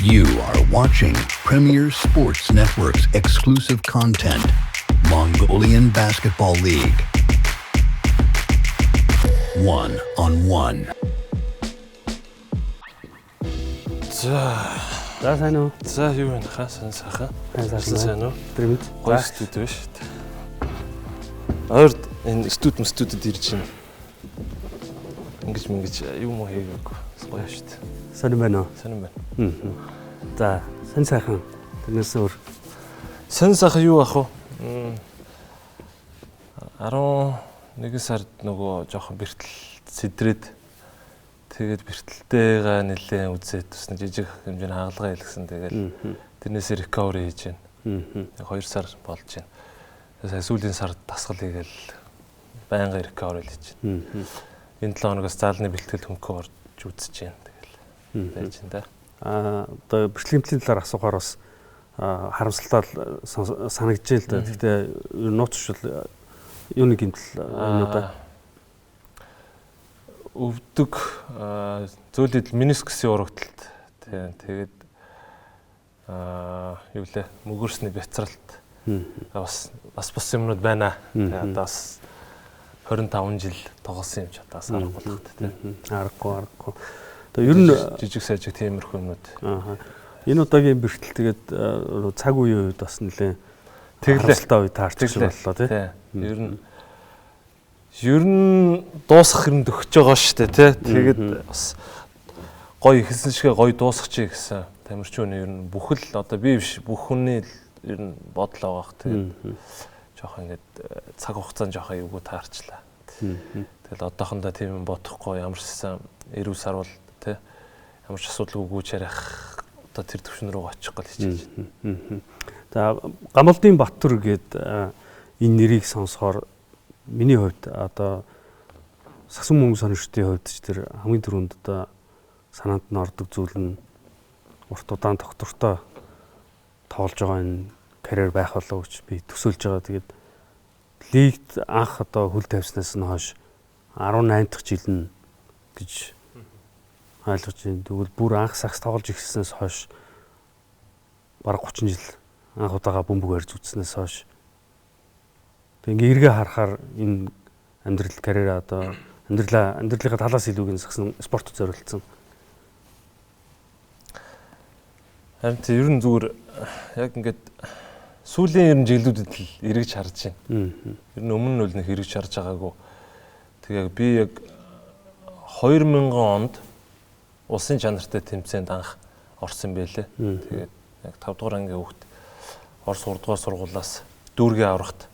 You are watching Premier Sports Network's exclusive content, Mongolian Basketball League. 1-on-1. За сайн уу? За юу вэ хаа сайхан. Сайн уу? Тэр мэд гоё студ байна шүү дээ. Ойрд энэ студид ирж байна. Ингэж юм уу хийгээгүй. Гоё шүү дээ. Сонирн байна уу? Сонирн байна. За сайн сайхан. Тэрнээс өөр сэн сайхан юу ах вэ? 11 сард нөгөө жоохон бэртэл сэдрээд тэгээд бэртэлтэйгээ нэлээд үзээд тусна жижиг хэмжээний хаалгаа илгэсэн. Тэгээд тэрнээсээ recovery хийж байна. 2 сар болж байна. Тэгээд сүүлийн сард дасгал хийгээл байнга recovery хийж байна. Энэ 7 хоногоос заалны бэлтгэл хөнгөө орж үзэж байна. Тэгэл байж байна да. Одоо бэртлийн талаар асуухаар бас харамсалтай санагдаж байна л да. Гэхдээ нууцшил юуны гэмтэл юмудаа өвдөг зөөлөд менискусийн урагталт тэгээд юу лээ мөгөрсний бяцралт бас бус юмнууд байна. Тэгээд одоо бас 25 жил тоглосон юм ч одоо аргагүй л тийм. Аргагүй. Одоо ер нь жижиг сажиг тиймэрхүү юмнууд. Энэ удаагийн бэртэл тэгээд цаг үеийн үед бас нэлээд тэглэлтэй үе таарч боллоо тийм. Ер нь дуусах хэрэнд өгч байгаа шүү дээ тий. Тэгээд бас гоё ихсэн шигээ гоё дуусгачих гэсэн тамирчууны ер нь бүхэл одоо би биш бүх хүний ер нь бодол байгаа. Тэгээд жоох ингээд цаг хугацаанд жоох аюулгүй таарчлаа. Тэгэл одоохондоо тийм юм бодохгүй ямар ч сан эрүү сарвал тий. Ямар ч асуудалгүй гүйчээрэх одоо тэр төвшин рүү очих гал хичээж байна. За Гамболдын Баттүр гээд энэ нэрийг сонсохоор миний хувьд одоо сагсан мөнгө сонирхтын хувьд ч тэр хамгийн түрүүнд одоо санаанд нь ордог зүйл нь урт удаан доктортой тоглож байгаа энэ карьер байх болов гэж би төсөөлж байгаа. Тэгээд лигт анх одоо хөл тавьснаас нь хойш 18 дахь жил нь гэж ойлгож байна. Тэгвэл бүр анх сагс тоглож эхэлснээс хойш бараг 30 жил анх удаага бөмбөг барьж үзснээс хойш ингээ эргээ харахаар энэ амьдрал карьераа одоо амьдралынхаа талаас илүүгийн сагсан спортод зориулсан. Харин ер нь зүгээр яг ингээд сүүлийн ер нь жилүүдэд л эргэж харж байна. Ер нь өмнө нь үл нэг эргэж харж байгаагүй. Тэгээ би яг 2000 онд улсын чанартай тэмцээнд анх орсон байлээ. Тэгээд яг 5 дугаар ангийн хүүхд Орос 3 дугаар сургуулиас дүүргээ аврахт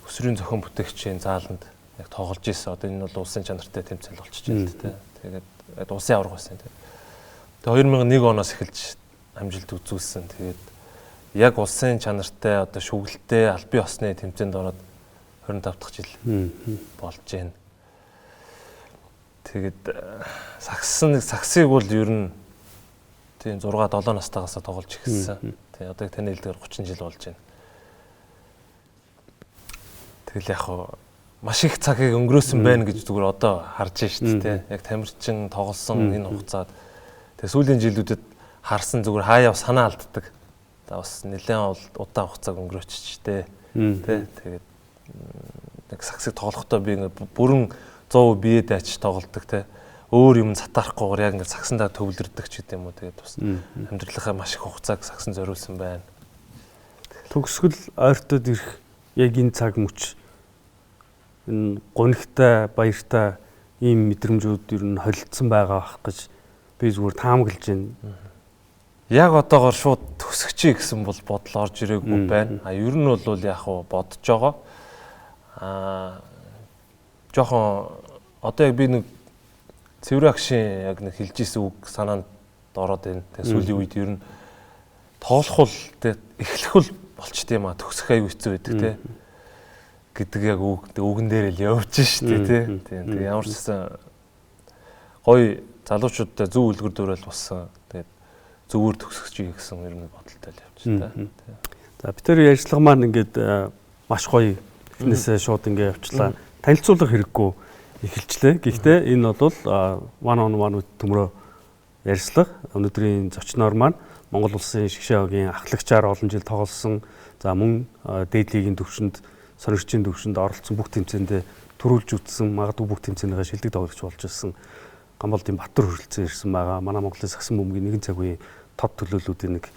өсвөрийн зохион бүтээгчийн зааланд яг тоглож ирсэн. Одоо энэ бол улсын чанартай тэмцээл болчихж байна тийм. Тэгээд улсын авраг байсан тийм. Тэгээд 2001 оноос эхэлж амжилт үзүүлсэн. Тэгээд яг улсын чанартай одоо шүглэлтэй аль бие осны тэмцээнд ороод 25 дахь жил болж байна. Тэгээд сагсыг бол ер нь тийм 6 7 настайгаас тоглож эхэлсэн. Тэгээд одоо таны хэлдгээр 30 жил болж байна. Тэгэл яг маш их цагийг өнгөрөөсөн байна гэж зүгээр одоо харж байна шүү дээ. Яг тамирчин тоглосон энэ хугацаад тэгээ сүүлийн жилүүдэд харсан зүгээр хаяа санаа алддаг. За бас нэлээд удаан хугацааг өнгөрөөчтэй. Тэгээд яг сагсыг тоглохдоо би ингээд бүрэн 100% бие дайч тоглодог те. Өөр юм затаарахгүйгээр яг ингээд сагсандаа төвлөрдөг ч гэдэм үү. Тэгээд бас амьдралынхаа маш их хугацааг сагсан зориулсан байна. Төгсгөл ойртод ирэх яг энэ цаг мөч энэ гонигтай баяртай ийм мэдрэмжүүд ер нь холилдсон байгаа бах гэж би зүгээр таамаглаж байна. Яг одоогоор шууд төгсгчээ гэсэн бол бодол орж ирээгүй байна. Ер нь бол яг бодож байгаа. Жохон одоо яг би нэг цэвэр агшийн яг нэг хэлж ийсэн үг санаанд ороод байна. Тэгээ сүүлийн үед ер нь тоглох бол эхлэх бол болчт юм а төгсөх аюу хэцүү байдаг те гэдэг яг үгэн дээр л явж штэ те. Тэгээ ямар ч гэсэн гоё залуучуудтай зөв үлгэр дуурайл болсон. Тэгээд зөвөр төгсөж гэсэн ер нь бодолтой л явж та. За бид тэр ярьцлага маань ингээд маш гоё фитнесээ шууд ингээд явчлаа. Танилцуулах хэрэггүй эхэлчлээ. Гэхдээ энэ бол one on one төмрөө ярьслага өнөөдрийн зочноор маань Монгол улсын шгшээ хогийн ахлагчаар олон жил тоглосон. За мөн дээд лигийн төвшөнд, сонирхчийн төвшөнд оролцсон бүх тэмцээндээ төрүүлж үтсэн, магадгүй бүх тэмцээнийгээ шилдэг тоглогч болж ирсэн Гамболдын Баттар хөрөлцөн ирсэн байгаа. Манай Монголын сагсан бөмбөгийн нэгэн цагийн топ төлөөллүүдийн нэг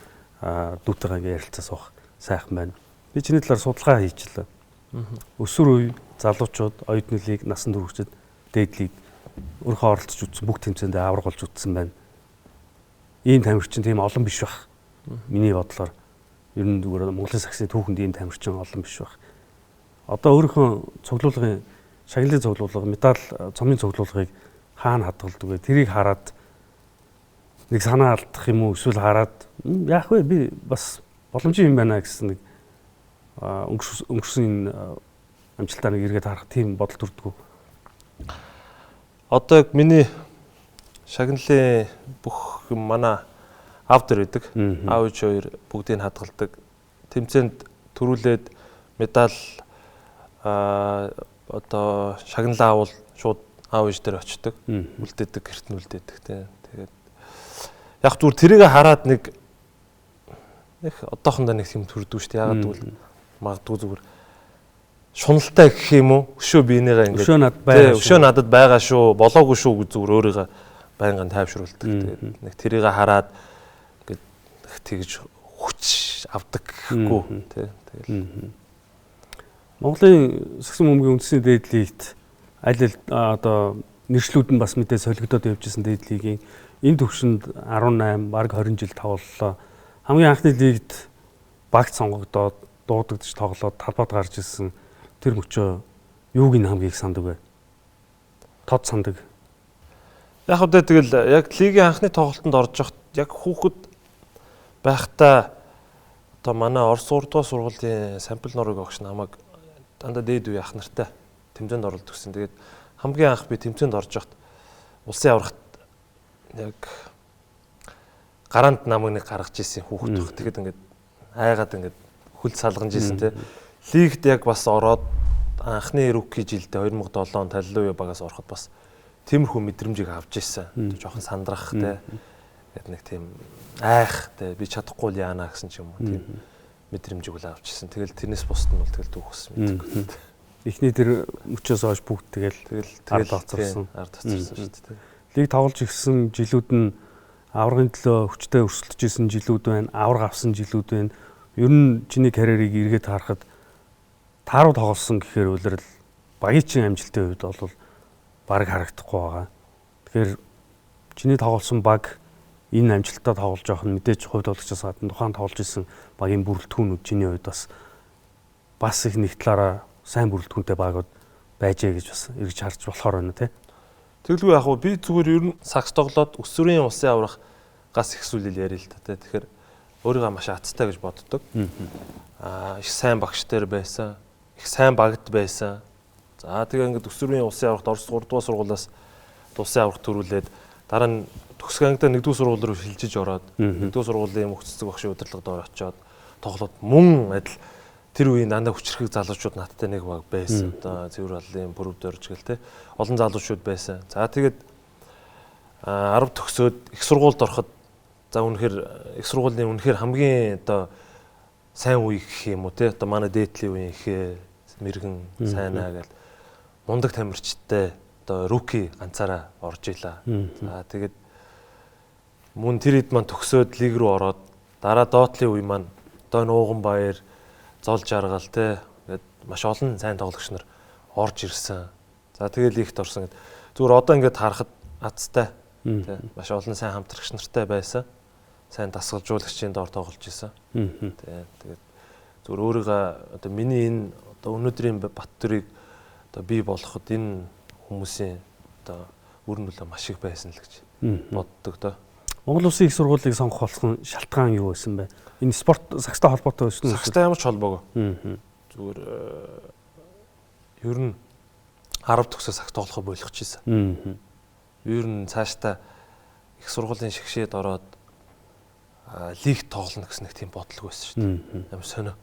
дүүтэйгээ ингээ ярилцаа суух сайхан байна. Би чиний талаар судалгаа хийчихлээ. Өсвөр үе залуучууд, оюутны лиг, насан туршид, дээд лиг өөрөө оролцож үтсэн бүх тэмцээндээ авраг болж үтсэн байна. Ийм тамирчин тийм олон биш байх. Миний бодлоор ер нь зүгээр Монголын сагсны түүхэнд ийм тамирчин олон биш байх. Одоо өөрийнхөө цуглуулгын шагналын цуглуулга, медаль, цомын цуглуулгыг хаана хадгалдаг вэ? Тэрийг хараад нэг санаа алдах юм уу? Эсвэл хараад яах вэ? Би бас боломжтой юм байна гэсэн нэг өнгөрсөн амжилтаа нэг эргээд харах тийм бодол төрдөг. Одоо яг миний шагналын бүх манай автор байдаг. Аав ээж хоёр бүгдийг хадгалдаг. Тэмцээнд төрүүлээд медаль одоо шагналаа авал шууд аав ээж дээр очдог. Үлдээдэг, гэрт нь үлдээдэг тийм. Тэгээд яг зүгээр тэрийг хараад нэг одоохондоо нэг юм төрдөг шүү дээ. Яагаад гэвэл магадгүй зүгээр шуналтай гэх юм уу? Өшөө биенийгээ ингээд өшөө надад байгаа шүү, болоогүй шүү гэж зүгээр өөрийгөө байнгын тайвшруулдаг. Тэгээд нэг тэрийг хараад ингээд тэгж хүч авдаг гэхгүй тий. Тэгэл Монголын сагсан бөмбөгийн үндэсний дээд лигт аль одоо нэршлүүд нь бас мэдээ солигдоод явжсэн дээд лигийн энэ төвшөнд 18 баг 20 жил тоглолоо. Хамгийн анхны лигт багт сонгогдоод дуудагдж тоглоод талбайд гарч ирсэн тэр мөчөө юуг нь хамгийн их сандаг вэ? Тод сандаг. Яг үдэ тэгэл яг лигийн анхны тоглолтод орж явахад яг хүүхэд байхдаа одоо манай Орос 3 дугаар сургуулийн сампл нурыг огч намайг дандаа дээд үе ах нартай тэмцээнд оролт өгсөн. Тэгээд хамгийн анх би тэмцээнд орж явахад улсын аврагт яг гараанд намайг нэг гаргаж ирсэн хүүхэд баг. Тэгэхэд ингээд айгаад ингээд хөл салгаж ирсэн те. Лигт яг бас ороод анхны руки жилдээ 2007 таллуу багаас ороход бас тиймэрхүү мэдрэмжийг авч ирсэн. Жохон сандрах те. Яг нэг тийм айх те би чадахгүй л яана гэсэн ч юм уу тийм мэдрэмжийг л авч ирсэн. Тэгэл тэрнээс бусд нь бол тэгэл түүхс мэддэг. Эхний тэр мөчөөс хойш бүгд тэгэл ард авцарсан шүү дээ. Лиг тоглож ирсэн жилүүд нь аврагын төлөө хүчтэй өрсөлдөж ирсэн жилүүд байна, авраг авсан жилүүд байна. Ер нь чиний карьерийг эргээд харахад тааруу тоглосон гэхээр үлрэл багийн амжилтын хувьд бол баг харагдахгүй байгаа. Тэгэхээр чиний тоглосон баг энэ амжилтаа тоглож явах нь мэдээж хувьд болгочоос гадна тухайн тоглож ирсэн багийн бүрэлдэхүүнүүд чиний хувьд бас их нэг талаараа сайн бүрэлдэхүүнтэй багууд байжээ гэж бас эргэж харж болохоор байна тий. Тэгэлгүй яг би зүгээр ер нь сакс тоглоод өсвөрийн улсын аврах гас их сүлэл яриа л та тий. Тэгэхээр өөрийгөө маш аттай гэж боддог. Их сайн багштай байсан, их сайн багт байсан. За тэгээ ингээд өсвөрийн улсын аврагт Орос 3 дугаар сургуулиас улсын аврах төрүүлээд дараа нь төгсгөө ангидаа 1-р сургууль руу шилжиж ороод 1-р сургуулийн мөхцөцөг багшийн удирдлагад очоод тоглоод мөн адил тэр үеийн дандаа хүчрхэг залуучууд надтай нэг баг байсан. Одоо цэвэр аллын бүрв дөрж гэл те олон залуучууд байсан. За тэгээд 10 төгсөөд их сургуульд ороход за үнэхээр их сургуулийн үнэхээр хамгийн одоо сайн үе гэх юм уу те одоо манай дээдлийн үеийн ихээ мэрэгэн сайнаа гэл мундаг тамирчтай одоо руки ганцаараа орж ийлаа. За тэгээд мөн тэр хэд маань төгсөөд лиг рүү ороод дараа доотлын үе маань одоо нууган баяр зол жаргал те ингээд маш олон сайн тоглогч нар орж ирсэн. За тэгээд лигт орсон гэд зүгээр одоо ингээд харахад азтай те маш олон сайн хамтрагч нартай байсан. Сайн дасгалжуулагчийн доор тоглож исэн. Тэгээд зүгээр өөрийгөө одоо миний энэ одоо өнөөдрийн Баттарыг одоо бий болгоход энэ хүмүүсийн одоо үр нөлөө маш их байсан л гэж боддог доо. Монгол Улсын их сургуулийг сонгох болсон шалтгаан юу байсан бэ? Энэ спорт сакстай холбоотой байсан уу? Сакстай ямар ч холбоогүй. Зүгээр ер нь 10 төгсөө сакс тоглохоо болгочихсон. Ер нь цаашдаа их сургуулийн шгшээд ороод лигт тоглоно гэсэн нэг тийм бодлого байсан шүү дээ. Амар сонио.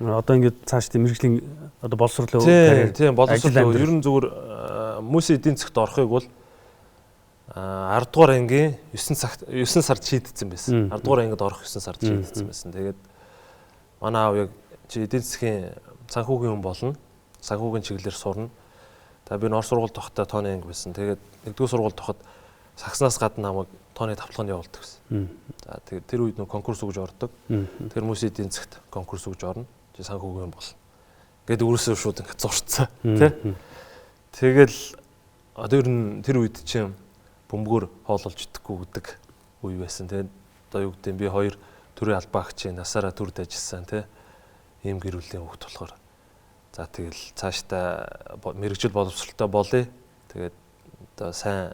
Одоо ингээд цааш тийм мэрэгжлийн одоо боловсруулалтын карьер тийм боловсруулалт ер нь зүгээр хүмүүсийн эдийн засгт орохыг бол 10 дугаар ангийн 9 сард шийдсэн байсан. 10 дугаар ангид орох 9 сард шийдсэн байсан. Тэгээд манай аав яг чи эдийн засгийн санхүүгийн хүн болно. Санхүүгийн чиглэлээр сурна. За би Орос сургуульд тогтоо тооны анги байсан. Тэгээд нэгдүгээр сургуульд тоход сагснаас гадна намайг тооны давталгаанд явуулдаг гэсэн. За тэгээд тэр үед нэг конкурс өгж ордог. Тэр хүмүүсийн эдийн засгт конкурс өгж орно. Чи санхүүгийн хүн болно. Гэт өөрөөсөө шууд ингэ зурцсан. Тэ? Тэгэл тэр үед чинь бөмбөгөр хоололж идэхгүй гэдэг үе байсан. Тэгээд одоо юу гэдэг би 2 төрийн албаагч насаараа төрд ажилласан тий. Ийм гэрүүлийн хүүхд болохоор. За тэгэл цаашдаа мэрэгжил боловсролтой болъё. Тэгээд одоо сайн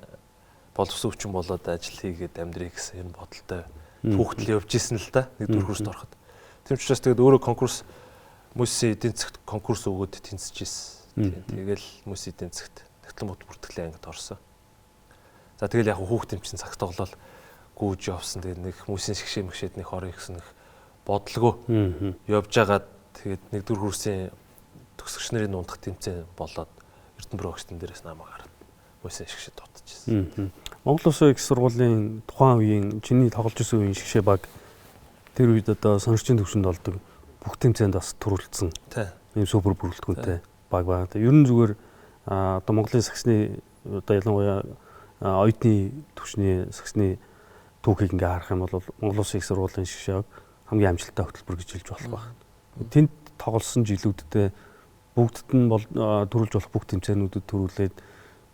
боловсон хүчин болоод ажил хийгээд амьдрий гэсэн энэ бодолтой хүүхдэл явж исэн л да. Нэгдүгээр курст ороход. Тийм ч учраас тэгээд өөрөө конкурс хүмүүсийн эдийн засгт конкурс өгөөд тэнцэж ирсэн. Тэгэл хүмүүсийн эдийн засгт тэгтлэн бүртгэлийн ангид орсон. За тэгэл яг хүүхд тэмцэн цаг тоглол гүйж явсан. Тэгээд нэг хүмүүсийн шгшээ мэгшээд нэг хорыг гэсэн нэг бодлого явж байгаад тэгээд нэгдүгээр курсын төгсөгч нарын дундах тэмцээн болоод Эрдэнэбүрэн огцтон дээрээс намайг хараад хүмүүсийн шгшээ дутчихсан. Монгол Улсын их сургуулийн тухайн үеийн чиний тоглож исэн үеийн шгшээ баг тэр үед одоо сонирчийн төвшөнд олдог бүх тэмцээнд бас төрүүлсэн. Ийм супер бүрэлдэхүүнтэй баг байна. Ер нь зүгээр одоо Монголын сагсны одоо ялангуяа оюутны төвшний сагсны түүхийг ингээ харах юм бол Монгол Улсын их сургуулийн шгшээг хамгийн амжилттай хөтөлбөр гэж хэлж болох байна. Тэнд тоглосон жилүүдэд бүгдд нь төрүүлж болох бүх тэмцээнүүдэд төрүүлээд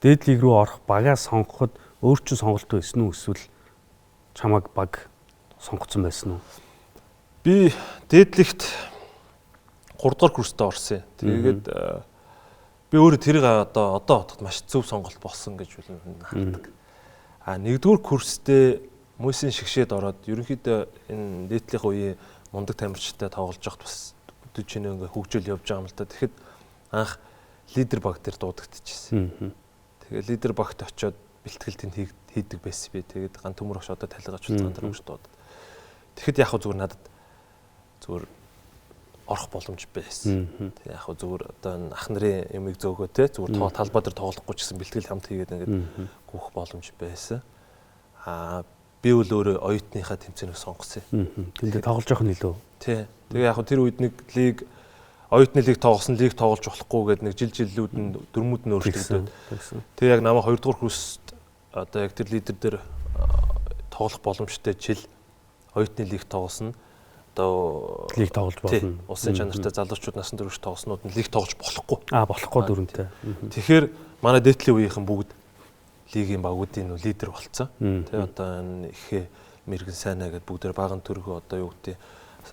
дээд лиг рүү орох багаа сонгоход өөрчлөн сонголт байсан уу эсвэл чамаг баг сонгоцсон байсан уу? Би дээд лигт 3 дугаар курстээ орсон. Тэгээд би өөрөө тэрийг одоо бодоход маш зөв сонголт болсон гэж хардаг. 1-р курстээ хүмүүсийн шгшээд ороод ерөнхийдөө энэ дээдлийнх үеийн мундаг тамирчтай тоглож байхад бас чинээ ингээ хөгжөөл явж байгаа юм л да. Тэгэхэд анх лидер баг дээр дуудагдчихсэн. Тэгээ лидер багт очиод бэлтгэлтийг хийдэг байсан би. Тэгээд ган төмөр огш одоо талигаач ган төмөр огш дуудаад. Тэгэхэд яг зүгээр надад зүгээр орох боломж байсан. Тэгээ яг зүгээр одоо ах нарын юмыг зөөгөө те зүгээр талбай дээр тоглохгүй ч гэсэн бэлтгэл хамт хийгээд ингээд гүөх боломж байсан. Би бол өөрөө оюутныхаа тэмцээнийг сонгосон. Тэндээ тоглож явах нь илүү. Тий. Тэгээ яг тэр үед нэг лиг оюутны лиг тоглосон, лиг тоглож болохгүй гэдэг нэг жилүүд нь дөрмүүд нь өөрчлөгдөд. Тэгээ яг намайг 2 дугаар курст одоо яг тэр лидер дээр тоглох боломжтой жил оюутны лиг тоглосон. Одоо лиг тоглож болно. Улсын чанартай залуучууд насан турш тоглоснууд нь лиг тоглож болохгүй. Болохгүй дүрэнтэй. Тэгэхээр манай дээдлийн үеийнхэн бүгд лигийн багуудын лидер болцсон. Тэгээ одоо энэ их мэрэгэн сайнаа гэдэг бүгдээр баган төргөө одоо юу гэдэг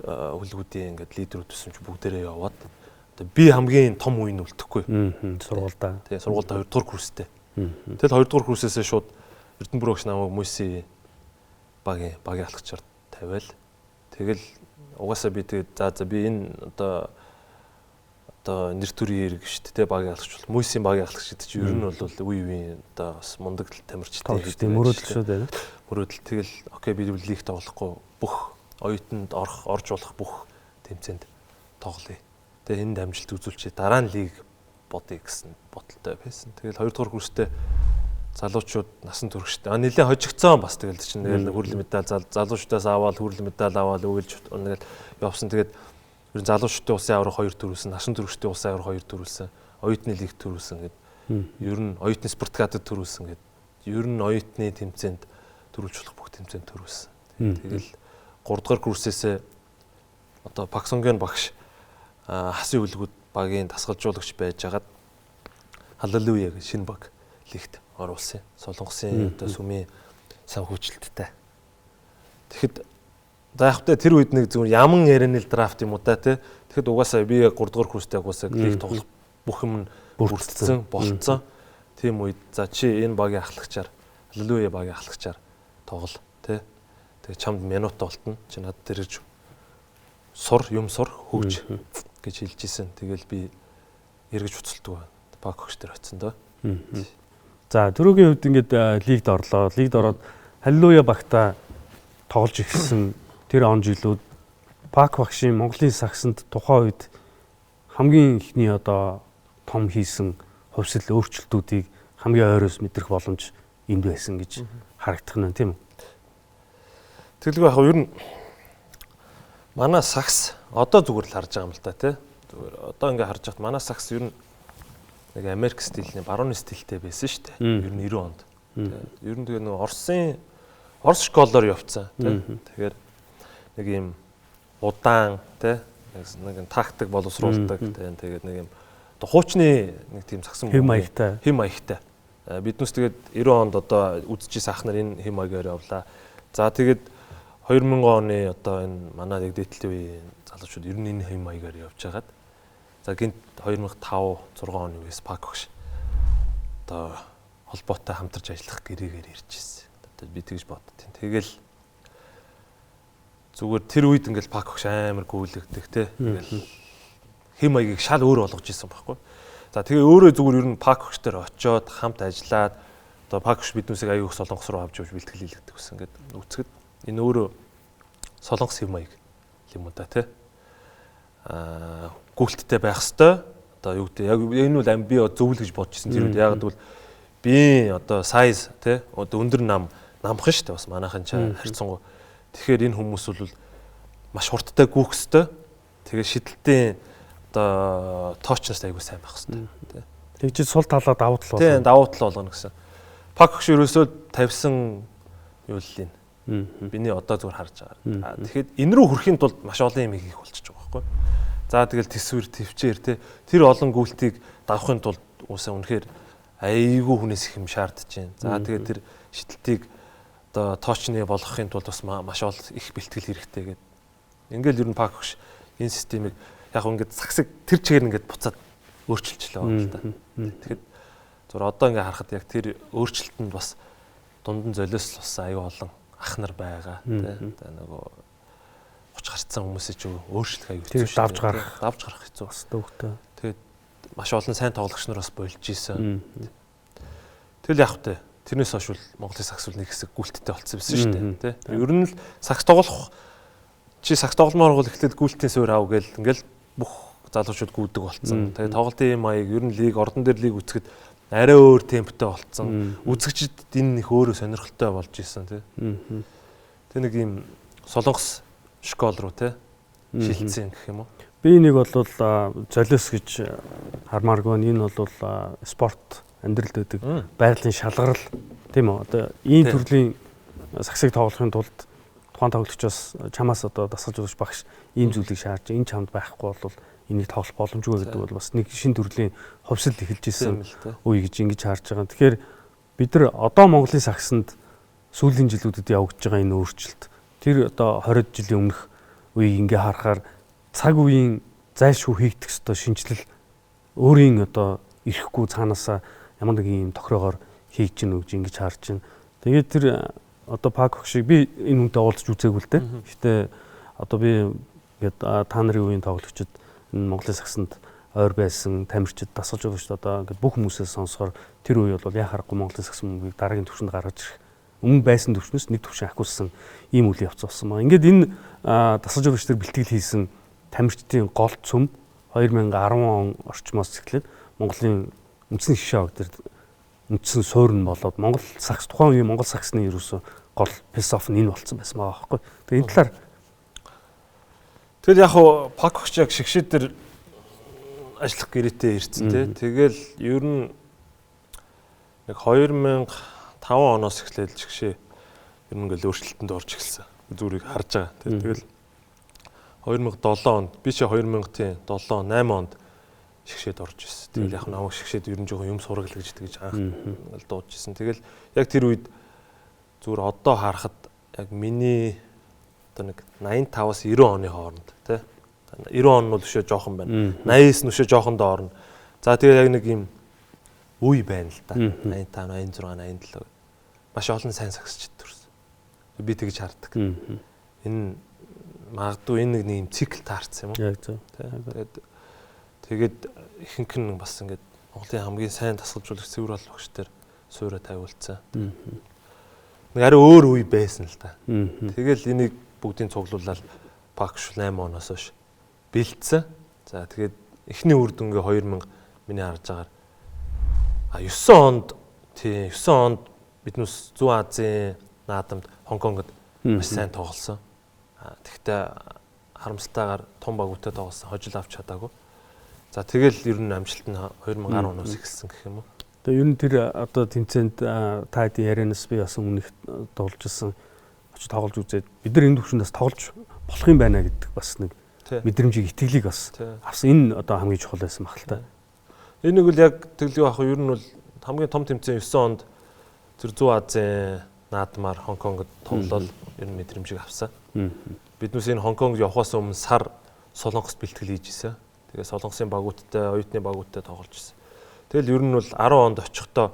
хөлгүүдийн ингээд лидерүүд төсөн ч бүгдээрээ яваад одоо би хамгийн том үеийн үлдэхгүй. Сургуультай. Тэгээ сургуультай 2 дугаар курстэй. Тэгэл 2 дугаар курсээсээ шууд Эрдэнэбүрэн огш намайг хүмүүсийн багийн алхачаар тавиал. Тэгэл угаасаа би тэгээд за би энэ одоо нэр төрийн хэрэг шүү дээ багийн алхач бол хүмүүсийн багийн алхач гэдэг чинь ер нь бол үеийн одоо бас мундаг тамирчтай гэдэг мөрөөдөл шүү дээ. Мөрөөдөл тэгэл окей би лиг тоглохгүй бүх оюутанд орж болох бүх тэмцээнд тоглоё. Тэгээ энд амжилт үзүүлчихээ дараа нь лиг бодъё гэсэн бодолтой байсан. Тэгэл 2 дугаар курстэй залуучууд насан туршид нэлээд хожигдсон бас тэгэл чинь тэгэл хүрэл медаль залуучуудаас аваад хүрэл медаль аваад өгүүлж тэгэл явсан. Тэгээд ер нь залуучуудын улсын аврах 2 төрүүлсэн, насан туршидын улсын аврах 2 төрүүлсэн, оюутны лиг төрүүлсэн гэд. Ер нь оюутны спартакиадад төрүүлсэн гэд. Ер нь оюутны тэмцээнд төрүүлж болох бүх тэмцээнд төрүүлсэн. Тэгэл 3 дугаар курсээсээ одоо Паксонгийн багш хасын үлгүүд багийн дасгалжуулагч байж хагаад Халалуя гэх шинэ баг лигт оруулсан. Солонгосын одоо сүмийн санхүүжилттэй. Тэгэхэд за явахтай тэр үед нэг зүгээр яман яринэл драфт юм уу та тий. Тэгэхэд угаасаа би 3 дугаар курстэй угаасаа лиг тоглох бүх юм бүрдсэн болцсон. Тийм үед за чи энэ багийн ахлагчаар Халалуя багийн ахлагчаар тоглол тий. Тэгээ чамд минут олтно. Чи надад тэрж сур хөгж гэж хэлж исэн. Тэгэл би эргэж уцалдаг баг хөгч төр очсон доо. За түрүүгийн хувьд ингээд лигд орлоо. Лигд ороод Халилуя багтаа тоглож ирсэн тэр он жилүүд Пак багшийн Монголын сагсанд тухайн үед хамгийн ихний одоо том хийсэн хувьсэл өөрчлөлтүүдийг хамгийн ойроос мэдрэх боломж энд байсан гэж харагдах нь тийм үү? Тэгэлгүй яг ер нь манай сакс одоо зүгээр л харж байгаа юм л да тий. Зүгээр одоо ингээ харж байхад манай сакс ер нь нэг Америк стилний барууны стилтэй байсан шүү дээ. Ер нь 90 онд. Ер нь тэгээ нэг Орос школоор явцсан тий. Тэгэхээр нэг юм удаан тий нэг тактик боловсруулдаг тий. Тэгээд нэг юм одоо хуучны нэг тийм сагсан хэм маягтай. Биднээс тэгээд 90 онд одоо үзчихсэн ах нар энэ хэм маягаар явлаа. За тэгээд 2000 оны одоо энэ манай яг дээдлийн үеийн залуучууд ер нь энэ хэм маягаар явж байгаад за гинт 2005 6 оны үеэс пак багш одоо холбоотой хамтарч ажиллах гэрээгээр ирж ирсэн. Одоо би тэгж боддtiin. Тэгэл зүгээр тэр үед ингээл пак багш амар гүйлгдэг те. Ингээл хэм маягийг шал өөр болгож исэн байхгүй. За тэгээ өөрөө зүгээр ер нь пак багш дээр очиод хамт ажиллаад одоо пак багш биднүүсийг аюу их солонгос руу авч явж бэлтгэл хийлгдэг гэсэн. Ингээд үцгэд энэ өөрөө солонгос хэм маяг юм уу да те. Гүйлттэй байх хэвээр одоо юу гэдэг яг энэ бол би зөвл гэж бодож ирсэн. Тэр үед яг гэвэл би одоо size те одоо өндөр намхан шүү дээ бас манайхан ч харьцангуй. Тэгэхээр энэ хүмүүс бол маш хурдтай гүөх хэвээр. Тэгээ шидэлтийн одоо тоочноос айгүй сайн байх хэвээр. Тэгж сул талаа давуу тал болгоно. Тийм давуу тал болгоно гэсэн. Пак багш ерөөсөө тавьсан юу л юм. Биний одоо зүгээр харж байгаа. Тэгэхээр энэ рүү хүрэхийн тулд маш олон юм хийх болчихж байгаа байхгүй. За тэгэл төсвөр төвчээр те тэр олон гүйлтийг давахын тулд уусаа үнэхээр айгүй хүнээс их юм шаардж байна. За тэгээд тэр шидэлтийг одоо тоочны болгохын тулд бас маш олон их бэлтгэл хэрэгтэй гэдэг. Ингээл ер нь пак багш энэ системийг яг ингээд сагсаг тэр чигээр ингээд буцаад өөрчилчихлээ байна л да. Тэгэхээр зүгээр одоо ингээд харахад яг тэр өөрчлөлтөнд бас дунд нь золиос бас аюу олон ах нар байгаа тий. Одоо нөгөө хуч гарцсан хүмүүсээ ч өөрчлөх аюу хэцүү шүү. Давж гарах хэцүү бас төвхтэй. Тэгээд маш олон сайн тоглогч нар бас болж ийсэн. Тэгэл яг хөтэй тэрнээс хойш Монголын сакс нэг хэсэг гүйлттэй болцсон байсан шүү дээ тий. Ер нь л сакс тоглох сакс тогломоор бол эхлээд гүйлтийн суурь аав гээл ингээл бүх залуучууд гүйдэг болцсон. Тэгээд тоглолтын маяг ер нь лиг ордон дээр лиг үзэхэд арай өөр темптэй болцсон. Үзэгчд энэ их өөрөө сонирхолтой болж исэн тий. Тэ нэг юм солонгос школ руу тий шилжсэн гэх юм уу. Би энийг бол золиос гэж хармааргүй. Энэ бол спорт амьдралд үүдэг байгалийн шалгарал тийм үү. Одоо ийм төрлийн саксыг тоглохын тулд тухайн тоглогчоос чамаас одоо дасгалж өгч багш ийм зүйлийг шаардж энэ чамд байхгүй бол энийг тоглох боломжгүй гэдэг бол бас нэг шин төрлийн хувьсэл эхэлж ирсэн үе гэж ингэж харж байгаа. Тэгэхээр бид нар одоо Монголын саксанд сүүлийн жилүүдэд явагдаж байгаа энэ өөрчлөлт тэр одоо 20 жилийн өмнөх үеийг ингээ харахаар цаг үеийн зайлшгүй хийгдэх ёстой шинжилэл өөрийн одоо ирэхгүй цаанаасаа ямар нэг юм тохироогоор хийж гин үгж ингэж харж байна. Тэгээд тэр одоо пак багшийг би энэ хүнтэй уулзч үзээгүй л дээ. Гэхдээ одоо би ингээд та нарын үеийн тоглогчид Монголын саксанд ойр байсан тамирчид дасгалж байгаа шүү дээ. Одоо ингээд бүх хүмүүсээс сонсохоор тэр үе бол яа харахгүй Монголын сакс мөнгөийг дараагийн түвшинд гаргаж ирэх өмнө байсан түвшнээс нэг түвшин ахиулсан ийм үйл явц болсон байна. Ингээд энэ дасгалж байгаа шүү дээ бэлтгэл хийсэн тамирчдын гол цөм 2010 он орчмоос эхлээд Монголын үндсэн шишээ ог дээр үндсэн суурь нь болоод Монгол сакс тухайн үеийн Монгол саксны ерөөсө гол философи нь энэ болсон байсан байгаа байхгүй. Тэгээ энэ талаар тэгэл яг хуу пак багч яг шигшээ дээр ажиллах гэрээтэй ирсэн тий. Тэгэл ер нь нэг 2005 оноос эхлээд шигшээ ер нь ингээл өөрчлөлтөнд орж эхэлсэн. Зүрийг харж байгаа. Тэгэл 2007 онд би чи 2007 8 онд шигшээд орж ирсэн. Тэгэл яг намайг шигшээд ер нь жоохон юм сургал гэж анх ингээл дуудаж ирсэн. Тэгэл яг тэр үед зүгээр одоо харахад яг миний одоо нэг 85-аас 90 оны хооронд тий 90 он нь бол өшөө жоохон байна. 80-с нь өшөө жоохон доорно. За тэгээ яг нэг юм үе байна л да. 85, 86, 87 маш олон сайн саксчид төрсөн. Би тэгж харддаг. Энэ магадгүй энэ нэг юм цикл таарсан юм уу? Яг зөв. Тэгээд ихэнх нь бас ингээд Монголын хамгийн сайн дасгалжуулагч цэвэр бол багш дээр суурь тавиулсан. Нэг арай өөр үе байсан л да. Тэгэл энийг бүгдийг цуглуулаад пакш 8 оноос хойш бэлдсэн. За тэгээд эхний үр дүнгээ 2000 миний харж байгаагаар 9 онд биднээс Зүүн Азийн наадамд Хонконгод маш сайн тоглосон. Тэгэхдээ харамсалтайгаар том багуудтай тоглосон, хожил авч чадаагүй. За тэгэл ер нь амжилт нь 2010 оноос эхэлсэн гэх юм уу. Тэгээ ер нь тэр одоо тэмцээнд та хэд ярианаас би бас өмнөх тоглож ирсэн очиж тоглож үзээд бид нар энэ төвшөндөөс тоглож болох юм байна гэдэг бас нэг мэдрэмжийг итгэлийг бас авсан. Энэ одоо хамгийн чухал байсан баг л та. Энэ нэг үл яг тэглэв ах ер нь бол хамгийн том тэмцээн 9 онд тэр Зүүн Азийн наадмаар Хонконгод тоглол ер нь мэдрэмжийг авсан. Биднээс энэ Хонконгд явахаас өмнө сар Солонгост бэлтгэл хийж исэн. Тэгээ Солонгосын багуудтай, оюутны багуудтай тоглож исэн. Тэгэл ер нь бол 10 онд очихдоо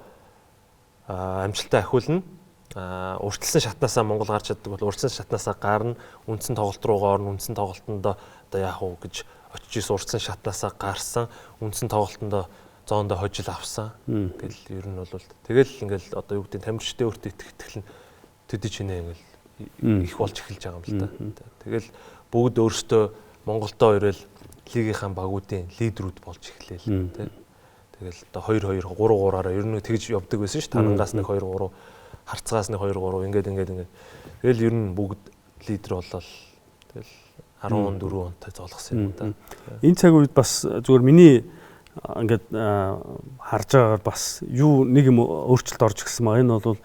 амжилтаа ахиулна. Урьдчилсан шатнаасаа Монгол гарч чаддаг бол урьдчилсан шатнаасаа гарна. Үндсэн тоглолт руугаа орно. Үндсэн тоглолтондоо одоо яах вэ гэж очиж исэн урьдчилсан шатнаасаа гарсан. Үндсэн тоглолтондоо зоондоо хожил авсан. Тэгэл ер нь бол тэгэл ингээл одоо юу гэдэг тамирчтай өөртөө итгэл нь төдий чинээ ингээл их болж эхэлж байгаа юм л да. Тэгэл бүгд өөрсдөө Монголдоо ирэл лигийнхэн багуудын лидерүүд болж эхлэв. Тэгэл одоо 2-2 3-3-аараа ер нь тэгж явдаг байсан ш. Танангаас нэг 2-3, харцгаас нэг 2-3 ингээд. Тэгэл ер нь бүгд лидер болол тэгэл 14 онтой зоолгосон юм да. Энэ цаг үед бас зүгээр миний ингээд харж байгаагаар бас юу нэг юм өөрчлөлт орж ирсэн маа. Энэ бол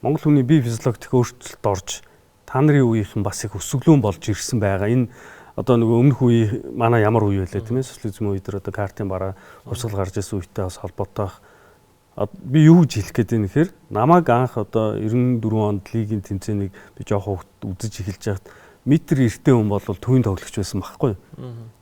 Монгол хүний бие физиологик өөрчлөлт орж та нарын үеийнхэн бас их өсөглөөн болж ирсэн байгаа. Энэ одоо нөгөө өмнөх үе манай ямар үе байлаа тийм ээ, социализм үе дээр одоо картын бараа хувьсгал гарч ирсэн үетэй бас холбоотой. Би юу гэж хэлэх гээд байна гэхээр намайг анх одоо 94 онд лигийн тэмцээнийг би жоох үзэж эхэлж байхад метр эртний хүн бол төвийн тоглогч байсан байхгүй.